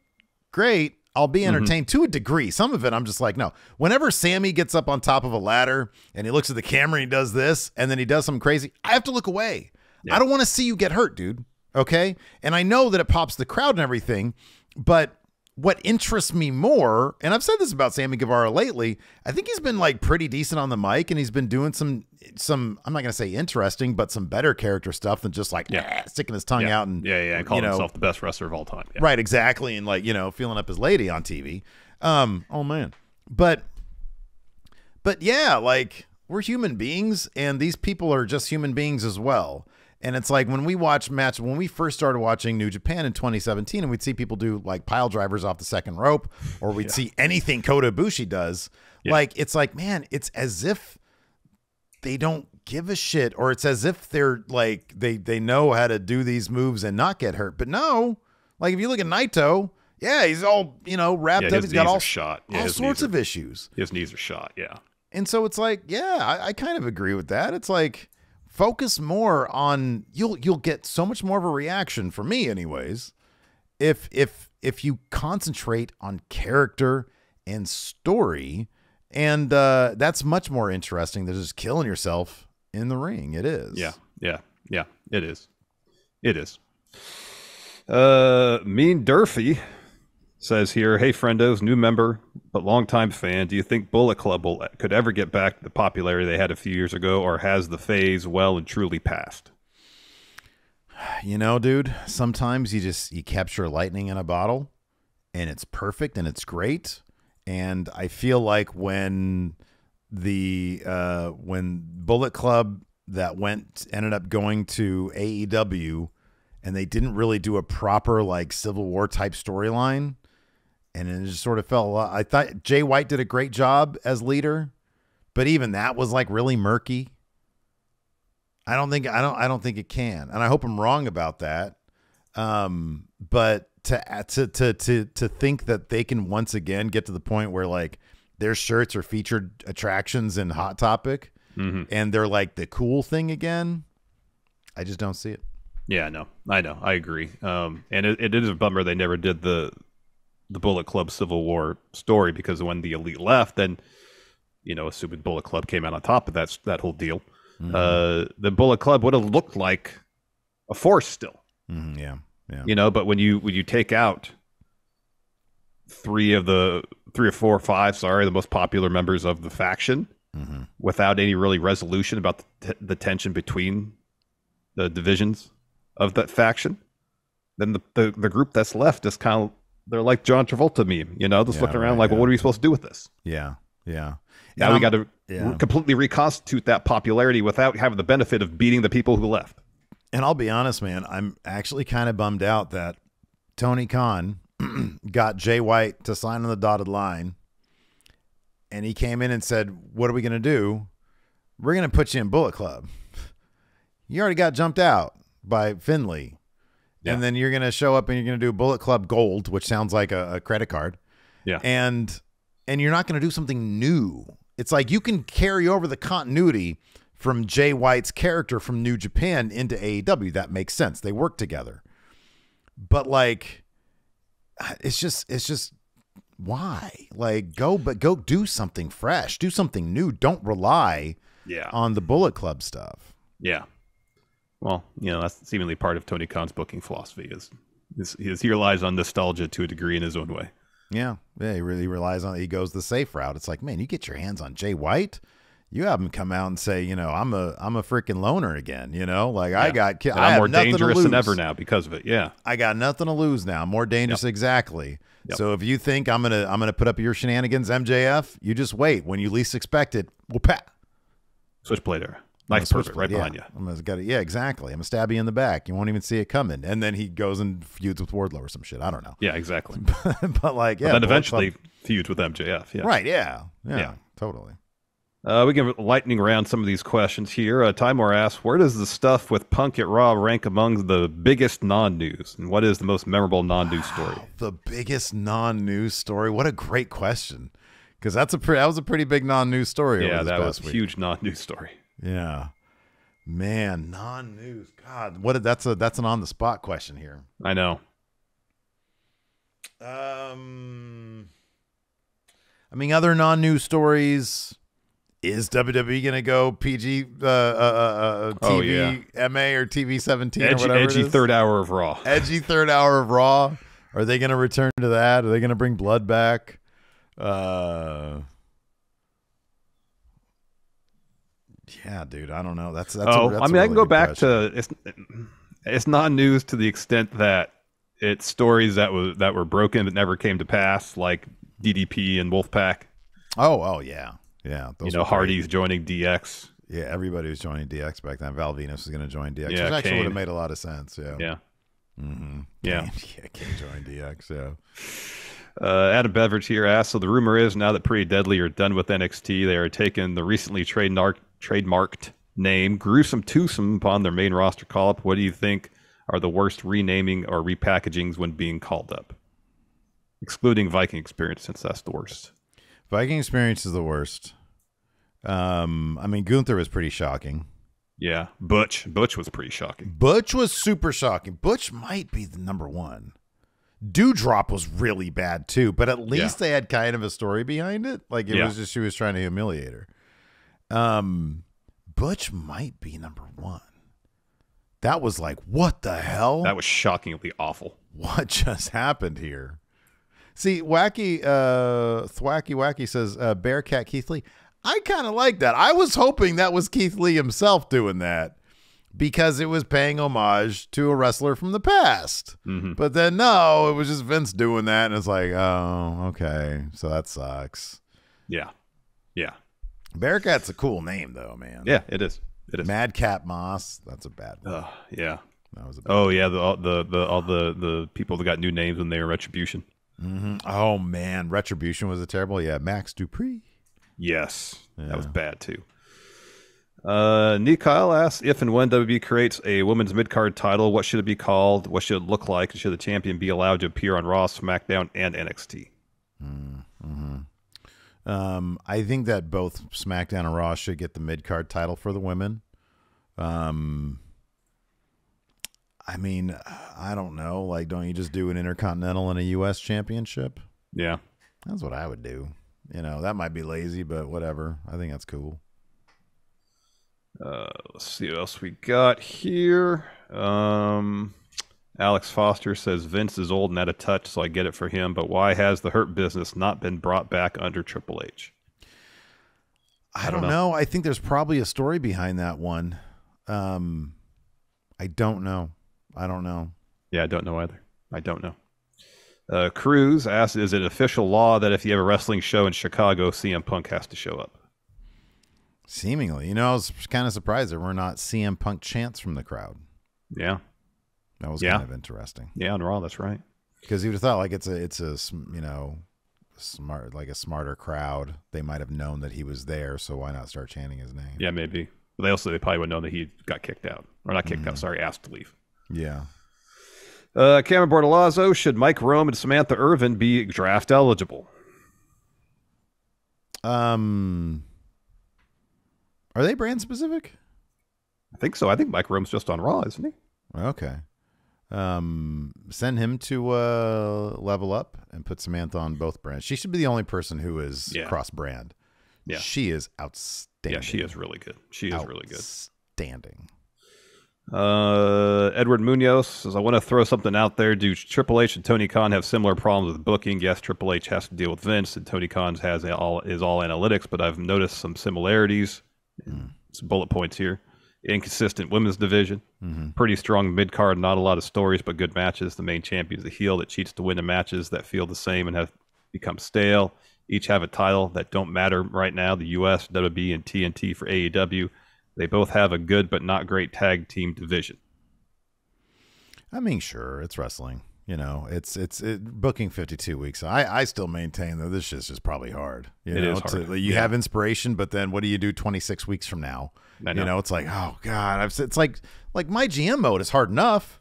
great. I'll be entertained to a degree. Some of it, I'm just like, no. Whenever Sammy gets up on top of a ladder and he looks at the camera and he does this, and then he does something crazy, I have to look away. Yeah. I don't want to see you get hurt, dude. Okay? And I know that it pops the crowd and everything, but what interests me more, and I've said this about Sammy Guevara lately, I think he's been like pretty decent on the mic, and he's been doing some I'm not going to say interesting, but some better character stuff than just like sticking his tongue out and and calling himself the best wrestler of all time. Yeah. Right, exactly, and like, feeling up his lady on TV. Oh man. But yeah, like, we're human beings, and these people are just human beings as well. And it's like when we watch match, when we first started watching New Japan in 2017, and we'd see people do like pile drivers off the second rope, or we'd see anything Kota Ibushi does. Like, it's like, man, it's as if they don't give a shit, or it's as if they're like, they know how to do these moves and not get hurt. But no, like if you look at Naito, yeah, he's all, you know, wrapped up. He's got all sorts of issues. His knees are shot. Yeah. And so it's like, yeah, I kind of agree with that. It's like, focus more on, you'll get so much more of a reaction, for me anyways, if you concentrate on character and story. And that's much more interesting than just killing yourself in the ring. It is. Yeah. It is. It is. Mean Durfee says here, hey, friendos, new member, but longtime fan. Do you think Bullet Club could ever get back to the popularity they had a few years ago, or has the phase well and truly passed? You know, dude, sometimes you capture lightning in a bottle, and it's perfect and it's great. And I feel like when Bullet Club ended up going to AEW, and they didn't really do a proper like Civil War type storyline, and it just sort of fell. I thought Jay White did a great job as leader, but even that was like really murky. I don't think it can, and I hope I'm wrong about that. But to think that they can once again get to the point where like their shirts are featured attractions in Hot Topic, and they're like the cool thing again, I just don't see it. Yeah, no, I know, I agree. And it is a bummer they never did the Bullet Club Civil War story, because when the Elite left, then, you know, assuming Bullet Club came out on top of that whole deal, the Bullet Club would have looked like a force still. Yeah. You know, but when you take out three or four or five, the most popular members of the faction, without any really resolution about the tension between the divisions of that faction, then the group that's left is kind of, they're like John Travolta meme, you know, just looking around like, well, what are we supposed to do with this? Yeah. Now we got to completely reconstitute that popularity without having the benefit of beating the people who left. And I'll be honest, man, I'm actually kind of bummed out that Tony Khan got Jay White to sign on the dotted line, and he came in and said, what are we going to do? We're going to put you in Bullet Club. You already got jumped out by Finley. Yeah. And then you're going to show up and you're going to do Bullet Club Gold, which sounds like a credit card. Yeah. And you're not going to do something new. It's like you can carry over the continuity from Jay White's character from New Japan into AEW. That makes sense. They work together. But like, it's just why? Like, go do something fresh. Do something new. Don't rely on the Bullet Club stuff. Yeah. Well, you know, that's seemingly part of Tony Khan's booking philosophy he relies on nostalgia to a degree in his own way. Yeah. He really relies on it. He goes the safe route. It's like, man, you get your hands on Jay White, you have him come out and say, you know, I'm a freaking loner again, you know, like I'm more dangerous than ever now because of it. Yeah. I got nothing to lose now. I'm more dangerous. Exactly. So if you think I'm going to put up your shenanigans, MJF, you just wait. When you least expect it, we'll pat. Switchblade era. Nice perfect right behind you. Yeah, exactly. I'm going to stab you in the back. You won't even see it coming. And then he goes and feuds with Wardlow or some shit. I don't know. Yeah, exactly. But like, yeah. But then eventually feuds with MJF. Yeah. Right. Yeah. Totally. We can lightning around some of these questions here. Timor asks, where does the stuff with Punk at Raw rank among the biggest non-news? And what is the most memorable non-news story? The biggest non-news story? What a great question. Because that was a pretty big non-news story. Yeah, that was a huge non-news story. Yeah. Man, non-news. God, that's an on-the-spot question here. I know. I mean, other non-news stories. Is WWE going to go PG, TV, MA, or TV 17 or whatever edgy third hour of Raw. Edgy third hour of Raw. Are they going to return to that? Are they going to bring Blood back? Yeah, dude, I don't know. That's I can go back to it's not news to the extent that it's stories that were broken that never came to pass, like DDP and Wolfpack. Oh yeah. Yeah, those Hardy's joining DX. Yeah, everybody was joining DX back then. Val Venus was going to join DX, Yeah, which actually Kane. would have made a lot of sense. Yeah. Yeah. Mm-hmm. Yeah. Kane joined DX. Yeah. Adam Beveridge here asks, so the rumor is now that Pretty Deadly are done with NXT, they are taking the recently trademarked name Gruesome Twosome upon their main roster call-up. What do you think are the worst renaming or repackagings when being called up? Excluding Viking Experience, since that's the worst. Viking Experience is the worst. I mean, Gunther was pretty shocking. Yeah. Butch was pretty shocking. Butch was super shocking. Butch might be the number one. Dewdrop was really bad too, but at least they had kind of a story behind it. Like it was just she was trying to humiliate her. Butch might be number one. That was like, what the hell? That was shockingly awful. What just happened here? See, Thwacky says, Bearcat Keith Lee. I kind of like that. I was hoping that was Keith Lee himself doing that, because it was paying homage to a wrestler from the past. Mm-hmm. But then, no, it was just Vince doing that. And it's like, oh, okay. So that sucks. Yeah. Yeah. Bearcat's a cool name, though, man. Yeah, it is. It is. Madcap Moss. That's a bad one. Yeah. That was a bad one. Yeah. All the people that got new names when they were Retribution. Mm-hmm. Oh, man. Retribution was a terrible. Yeah. Max Dupree. Yes. Yeah. That was bad, too. Kyle asks, if and when WWE creates a women's mid-card title, what should it be called? What should it look like? Should the champion be allowed to appear on Raw, SmackDown, and NXT? Mm-hmm. I think that both SmackDown and Raw should get the mid-card title for the women. I mean, I don't know. Like, don't you just do an Intercontinental and a U.S. Championship? Yeah. That's what I would do. You know, that might be lazy, but whatever. I think that's cool. Let's see what else we got here. Alex Foster says Vince is old and out of touch, so I get it for him. But why has the Hurt Business not been brought back under Triple H? I don't know. I think there's probably a story behind that one. I don't know. Yeah, I don't know either. I don't know. Cruz asks, is it official law that if you have a wrestling show in Chicago, CM Punk has to show up? Seemingly. You know, I was kind of surprised there were not CM Punk chants from the crowd. Yeah. That was kind of interesting. Yeah, on Raw, that's right. Because you would have thought, like, it's a you know, smarter crowd. They might have known that he was there, so why not start chanting his name? Yeah, maybe. But they probably would know that he got kicked out. Or not kicked out, sorry, asked to leave. Yeah. Cameron Bortolazzo, should Mike Rome and Samantha Irvin be draft eligible? Are they brand specific? I think so. I think Mike Rome's just on Raw, isn't he? Okay. Send him to Level Up and put Samantha on both brands. She should be the only person who is cross-brand. Yeah. She is outstanding. Yeah, she is really good. Outstanding. Edward Munoz says, I want to throw something out there. Do Triple H and Tony Khan have similar problems with booking? Yes, Triple H has to deal with Vince, and Tony Khan is all analytics, but I've noticed some similarities. Some bullet points here. Inconsistent women's division. Pretty strong mid-card, not a lot of stories, but good matches. The main champion is the heel that cheats to win in matches that feel the same and have become stale. Each have a title that don't matter right now. The US, WWE, and TNT for AEW. They both have a good but not great tag team division. I mean, sure, it's wrestling. You know, it's booking 52 weeks. I still maintain that this shit's just probably hard. It is hard. You have inspiration, but then what do you do 26 weeks from now? I know. You know, it's like, oh God, it's like my GM mode is hard enough.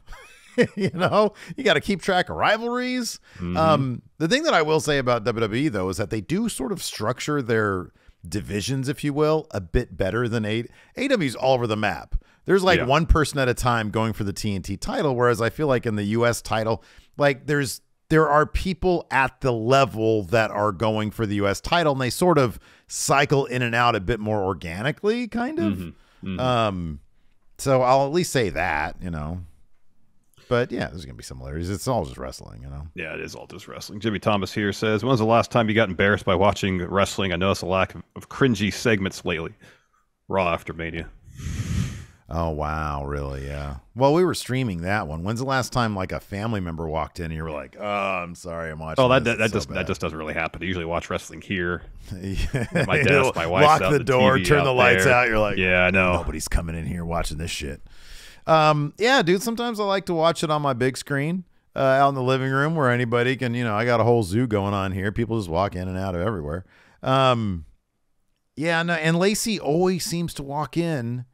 You know, you got to keep track of rivalries. The thing that I will say about WWE though is that they do sort of structure their divisions, if you will, a bit better than AEW's all over the map. There's like one person at a time going for the TNT title, whereas I feel like in the US title, like there are people at the level that are going for the US title, and they sort of cycle in and out a bit more organically, kind of. So I'll at least say that, you know. But yeah, there's going to be similarities. It's all just wrestling, you know? Yeah, it is all just wrestling. Jimmy Thomas here says, when was the last time you got embarrassed by watching wrestling? I noticed a lack of cringy segments lately. Raw after Mania. Oh, wow. Really? Yeah. Well, we were streaming that one. When's the last time like a family member walked in and you were like, oh, I'm sorry, I'm watching That just doesn't really happen. I usually watch wrestling here at my You'll desk. My wife's lock out the door, TV turn the lights there. out. You're like, yeah, I know. Nobody's coming in here watching this shit. Yeah, dude, sometimes I like to watch it on my big screen out in the living room where anybody can, I got a whole zoo going on here. People just walk in and out of everywhere. Yeah, no, and Lacey always seems to walk in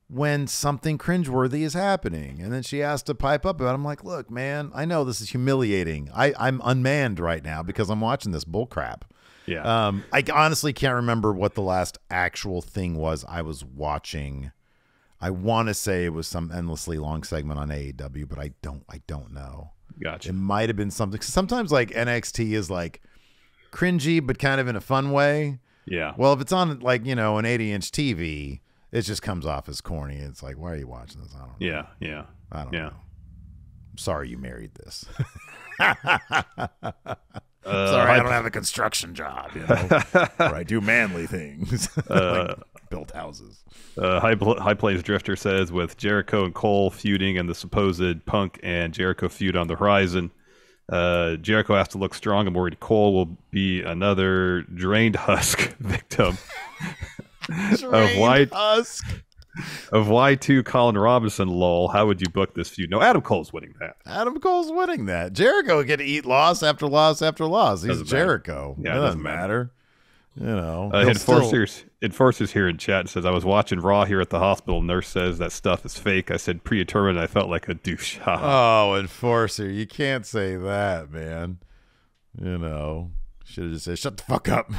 when something cringeworthy is happening. And then she has to pipe up about it. I'm like, look, man, I know this is humiliating. I'm unmanned right now because I'm watching this bull crap. Yeah. I honestly can't remember what the last actual thing was I was watching. I want to say it was some endlessly long segment on AEW, but I don't know. Gotcha. It might have been something. Sometimes like NXT is like cringy, but kind of in a fun way. Yeah. Well, if it's on like, an 80-inch TV, it just comes off as corny. It's like, why are you watching this? I don't know. Yeah. I don't know. I'm sorry you married this. Sorry, I don't have a construction job, or I do manly things, like build houses. High Plains Drifter says, with Jericho and Cole feuding and the supposed Punk and Jericho feud on the horizon, Jericho has to look strong. I'm worried Cole will be another drained husk victim of Y2 Colin Robinson. Lol. How would you book this feud? No, Adam Cole's winning that. Adam Cole's winning that. Jericho get to eat loss after loss after loss. He's Jericho. Yeah, it doesn't matter. Enforcers here in chat says, I was watching Raw here at the hospital. Nurse says that stuff is fake. I said predetermined. I felt like a douche. Oh, Enforcer. You can't say that, man. Should have just said, shut the fuck up.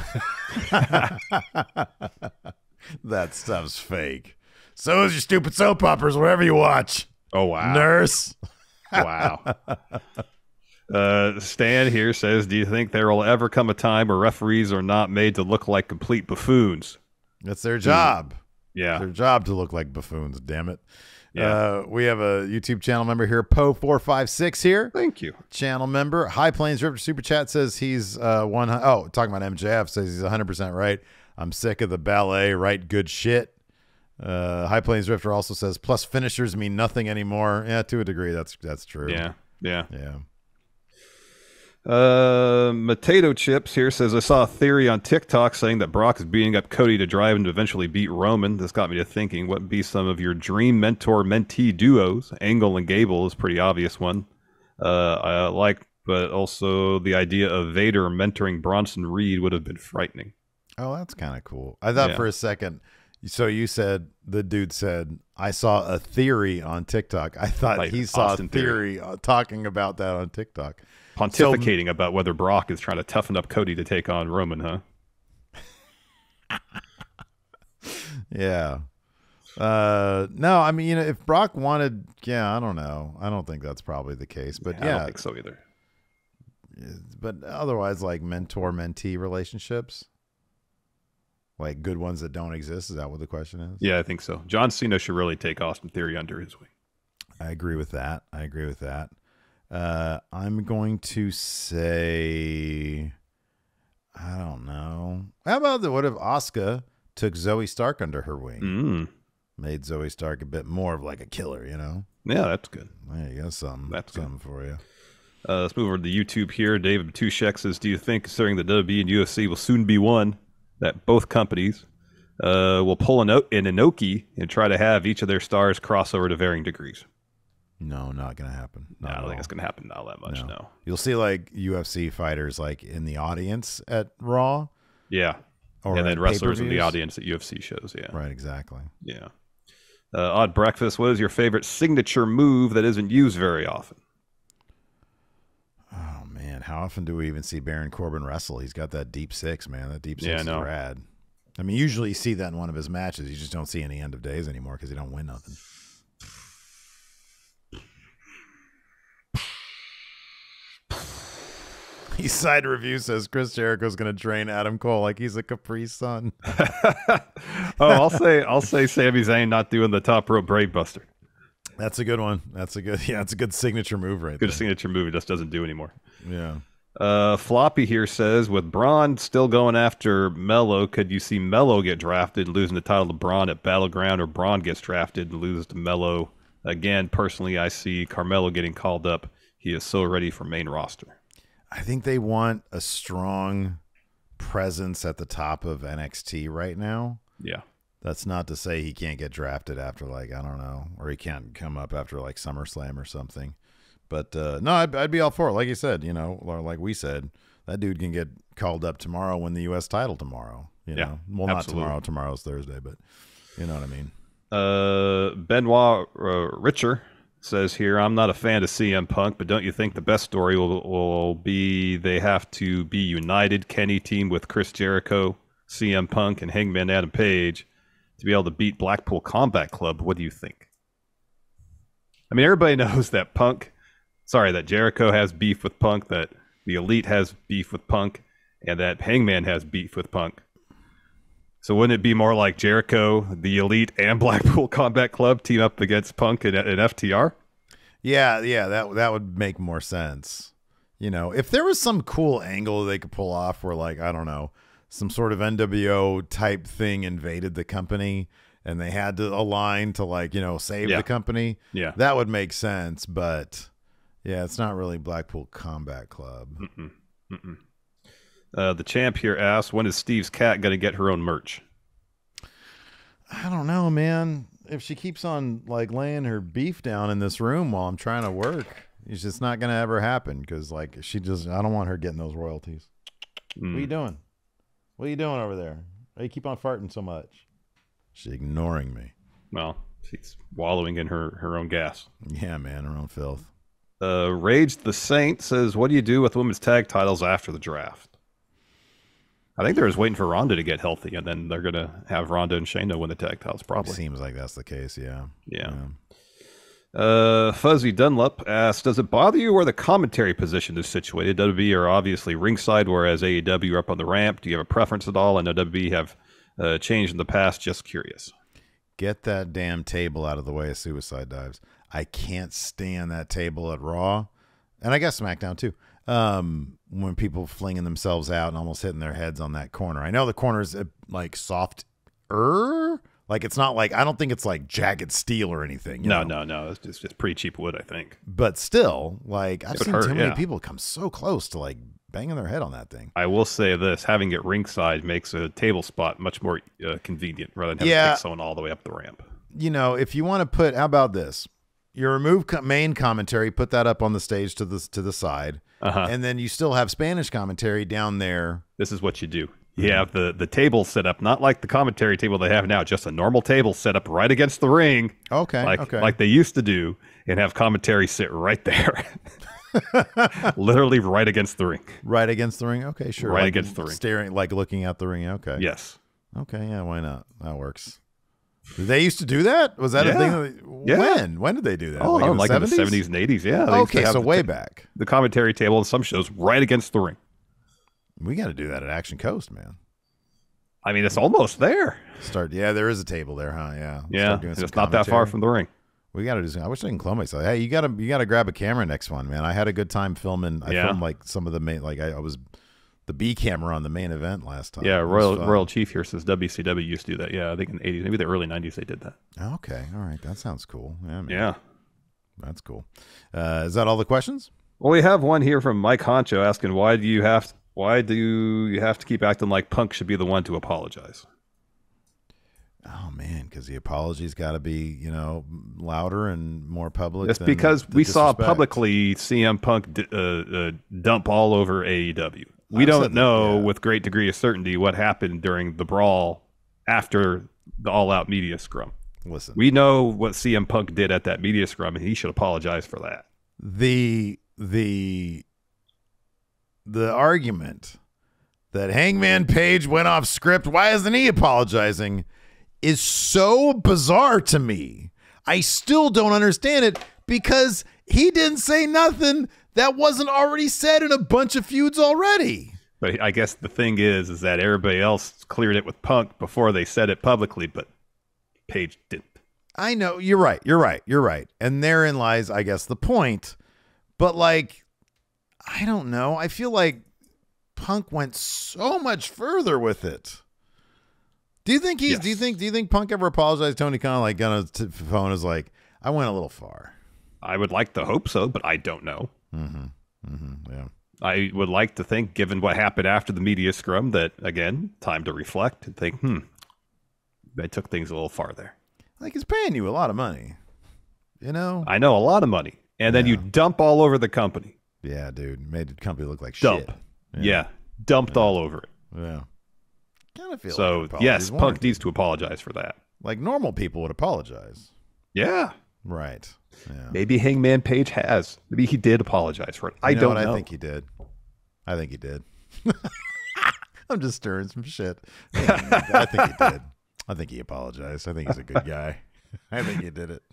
That stuff's fake. So is your stupid soap operas, wherever you watch. Oh, wow. Nurse. Wow. Stan here says, do you think there will ever come a time where referees are not made to look like complete buffoons? That's their job. Yeah. It's their job to look like buffoons, damn it. Yeah. We have a YouTube channel member here, Poe456 here. Thank you. Channel member. High Plains River Super Chat says he's talking about MJF, says he's 100% right. I'm sick of the ballet, right? Good shit. High Plains Drifter also says, plus finishers mean nothing anymore. Yeah, to a degree, that's true. Yeah. Potato Chips here says, I saw a theory on TikTok saying that Brock is beating up Cody to drive him to eventually beat Roman. This got me to thinking, what would be some of your dream mentor-mentee duos? Angle and Gable is a pretty obvious one. I like, but also the idea of Vader mentoring Bronson Reed would have been frightening. Oh, that's kind of cool. I thought for a second, so you said, the dude said, I saw a theory on TikTok. I thought he saw Austin a theory talking about that on TikTok. Pontificating about whether Brock is trying to toughen up Cody to take on Roman, huh? Yeah. No, I mean, if Brock wanted, I don't know. I don't think that's probably the case, but I don't think so either. But otherwise, like mentor-mentee relationships, like good ones that don't exist. Is that what the question is? Yeah, I think so. John Cena should really take Austin Theory under his wing. I agree with that. I'm going to say, I don't know. How about what if Asuka took Zoe Stark under her wing? Made Zoe Stark a bit more of like a killer, Yeah, that's good. There you go. Something for you. Let's move over to the YouTube here. David Tushek says, do you think, considering the WWE and UFC will soon be one, that both companies will pull an Inoki and try to have each of their stars cross over to varying degrees? No, not going to happen. I don't think it's going to happen all that much, no. You'll see like UFC fighters like in the audience at Raw. Yeah. Or and then wrestlers in the audience at UFC shows, yeah. Right, exactly. Yeah. Odd Breakfast, what is your favorite signature move that isn't used very often? Oh, man. How often do we even see Baron Corbin wrestle? He's got that deep six, man. That deep six is rad. I mean, usually you see that in one of his matches. You just don't see any end of days anymore because he don't win nothing. Eastside Review says Chris Jericho's going to drain Adam Cole like he's a Capri Sun. I'll say Sami Zayn not doing the top rope brave buster. That's a good one. That's a good signature move right there. Good signature move. It just doesn't do anymore. Yeah. Floppy here says, with Braun still going after Mello, could you see Mello get drafted and losing the title to Braun at Battleground, or Braun gets drafted and loses to Mello? Again, personally, I see Carmelo getting called up. He is so ready for main roster. I think they want a strong presence at the top of NXT right now. Yeah. That's not to say he can't get drafted after, like, I don't know, or he can't come up after like SummerSlam or something. But no, I'd be all for it. Like you said, you know, or like we said, that dude can get called up tomorrow, win the U.S. title tomorrow. You know, well, absolutely. not tomorrow. Tomorrow's Thursday, but you know what I mean. Benoit Richer says here, I'm not a fan of CM Punk, but don't you think the best story will be they have to be united, Kenny team with Chris Jericho, CM Punk, and Hangman Adam Page to be able to beat Blackpool Combat Club? What do you think? I mean, everybody knows that that Jericho has beef with Punk, that the Elite has beef with Punk, and that Hangman has beef with Punk. So wouldn't it be more like Jericho, the Elite, and Blackpool Combat Club team up against Punk and FTR? Yeah, that would make more sense. You know, if there was some cool angle they could pull off where, like, I don't know, some sort of NWO type thing invaded the company and they had to align to, like, you know, save the company, that would make sense. But yeah, it's not really Blackpool Combat Club. The champ here asks, when is Steve's cat going to get her own merch? I don't know, man. If she keeps on, like, laying her beef down in this room while I'm trying to work, it's just not going to ever happen because, like, I don't want her getting those royalties. What are you doing? What are you doing over there? Why you keep on farting so much? She's ignoring me. Well, she's wallowing in her own gas. Yeah, man, her own filth. Rage the Saint says, what do you do with women's tag titles after the draft? I think they're just waiting for Ronda to get healthy, and then they're going to have Ronda and Shayna win the tag titles, probably. Seems like that's the case, yeah. Fuzzy Dunlop asks, does it bother you where the commentary position is situated? WWE are obviously ringside, whereas AEW are up on the ramp. Do you have a preference at all? I know WWE have changed in the past. Just curious. Get that damn table out of the way of suicide dives. I can't stand that table at Raw, and I guess SmackDown too. When people flinging themselves out and almost hitting their heads on that corner. I know the corner's like soft, like it's not like, I don't think it's like jagged steel or anything. No. It's just pretty cheap wood, I think. But still, like, I've seen too many people come so close to like banging their head on that thing. I will say this, having it ringside makes a table spot much more convenient rather than having to take someone all the way up the ramp. You know, if you want to put, how about this? You remove main commentary, put that up on the stage to the side, and then you still have Spanish commentary down there. This is what you do. You have the table set up, not like the commentary table they have now, just a normal table set up right against the ring. Like they used to do, and have commentary sit right there. Literally right against the ring. Right against the ring? Okay, sure. Right like against the ring. Staring, like looking at the ring. Okay. Yes. Okay, yeah, why not? That works. They used to do that? Was that a thing? When did they do that? Like in the 70s and 80s, yeah. Okay, so way back. The commentary table in some shows right against the ring. We got to do that at Action Coast, man. I mean, it's almost there. There is a table there, huh? Yeah. Yeah, it's not that far from the ring. We got to do something. I wish I can clone myself. Hey, you got to grab a camera next one, man. I had a good time filming. I filmed like some of the main, like I was the B camera on the main event last time. Yeah, Royal Chief here says WCW used to do that. Yeah, I think in the 80s, maybe the early 90s they did that. Okay, all right. That sounds cool. Yeah, man. Yeah. That's cool. Is that all the questions? Well, we have one here from Mike Honcho asking, why do you have to keep acting like Punk should be the one to apologize? Oh, man, because the apology's got to be, you know, louder and more public. It's because we saw publicly CM Punk dump all over AEW. We don't know with great degree of certainty what happened during the brawl after the all-out media scrum. Listen, we know what CM Punk did at that media scrum, and he should apologize for that. The argument that Hangman Page went off script, why isn't he apologizing, is so bizarre to me. I still don't understand it because he didn't say nothing that wasn't already said in a bunch of feuds already. But I guess the thing is that everybody else cleared it with Punk before they said it publicly, but Page didn't. I know. You're right. And therein lies, I guess, the point. But, like, I don't know. I feel like Punk went so much further with it. Do you think Yes. do you think Punk ever apologized to Tony Khan, like on his phone, is like, I went a little far? I would like to hope so, but I don't know. Yeah. I would like to think, given what happened after the media scrum, that, again, time to reflect and think, they took things a little farther. Like, he's paying you a lot of money, you know? I know, a lot of money. And then you dump all over the company. Yeah, dude. Made the company look like Dump. shit. Yeah. Dumped all over it. Yeah. Kind of feel So, like yes, Punk warranted. needs to apologize for that. Like normal people would apologize. Yeah. Right. Yeah. Maybe Hangman Page has. Maybe he did apologize for it. I You know don't what? know. I think he did. I'm just stirring some shit. I think he did. I think he apologized. I think he's a good guy. I think he did it.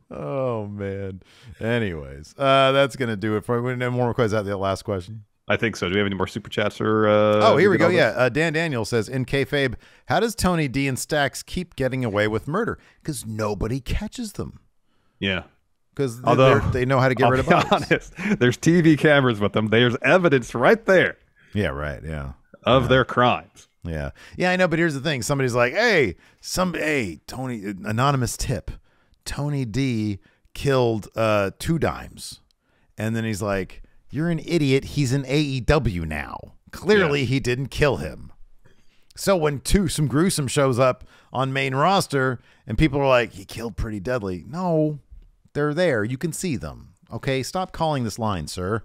Oh, man. Anyways, that's going to do it for me. No more questions out the last question. I think so. Do we have any more super chats or? Oh, here we go. Yeah. Dan Daniel says, in kayfabe, how does Tony D and Stax keep getting away with murder? Because nobody catches them. Yeah. Because Although, they know how to get rid of I'll bodies. be honest, there's TV cameras with them. There's evidence right there Yeah, right. Yeah. of their crimes. Yeah. Yeah, I know, but here's the thing. Somebody's like, hey, Tony, anonymous tip. Tony D killed 2 dimes. And then he's like, you're an idiot. He's in AEW now. Clearly he didn't kill him. So when some gruesome shows up on main roster and people are like, he killed Pretty Deadly. No, they're there. You can see them. Okay, stop calling this line, sir.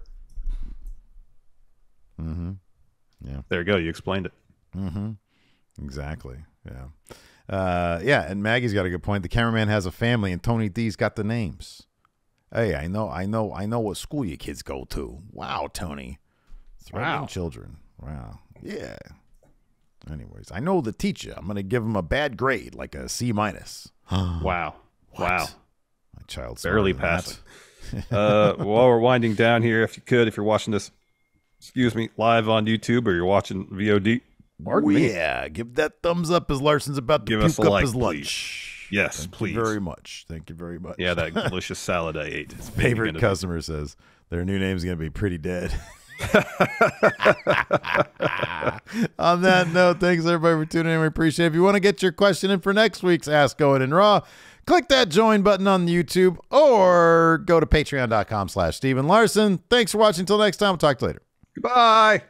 Yeah. There you go. You explained it. Exactly. Yeah. Yeah, and Maggie's got a good point. The cameraman has a family, and Tony D's got the names. Hey, I know what school you kids go to. Wow, Tony. Threatening children. Wow. Yeah. Anyways, I know the teacher. I'm going to give him a bad grade, like a C-. Wow. What? Wow. My child's Barely passing. While we're winding down here, if you're watching this, live on YouTube or you're watching VOD, pardon me. Yeah, give that thumbs up as Larson's about to Give us puke a up like, his please. lunch. Yes, Thank please. you very much. Thank you very much. Yeah, that delicious salad I ate. Favorite customer says their new name's going to be Pretty Dead. On that note, thanks everybody for tuning in. We appreciate it. If you want to get your question in for next week's Ask Owen and Raw, click that join button on YouTube or go to patreon.com/Steven Larson. Thanks for watching. Until next time, we'll talk to you later. Goodbye.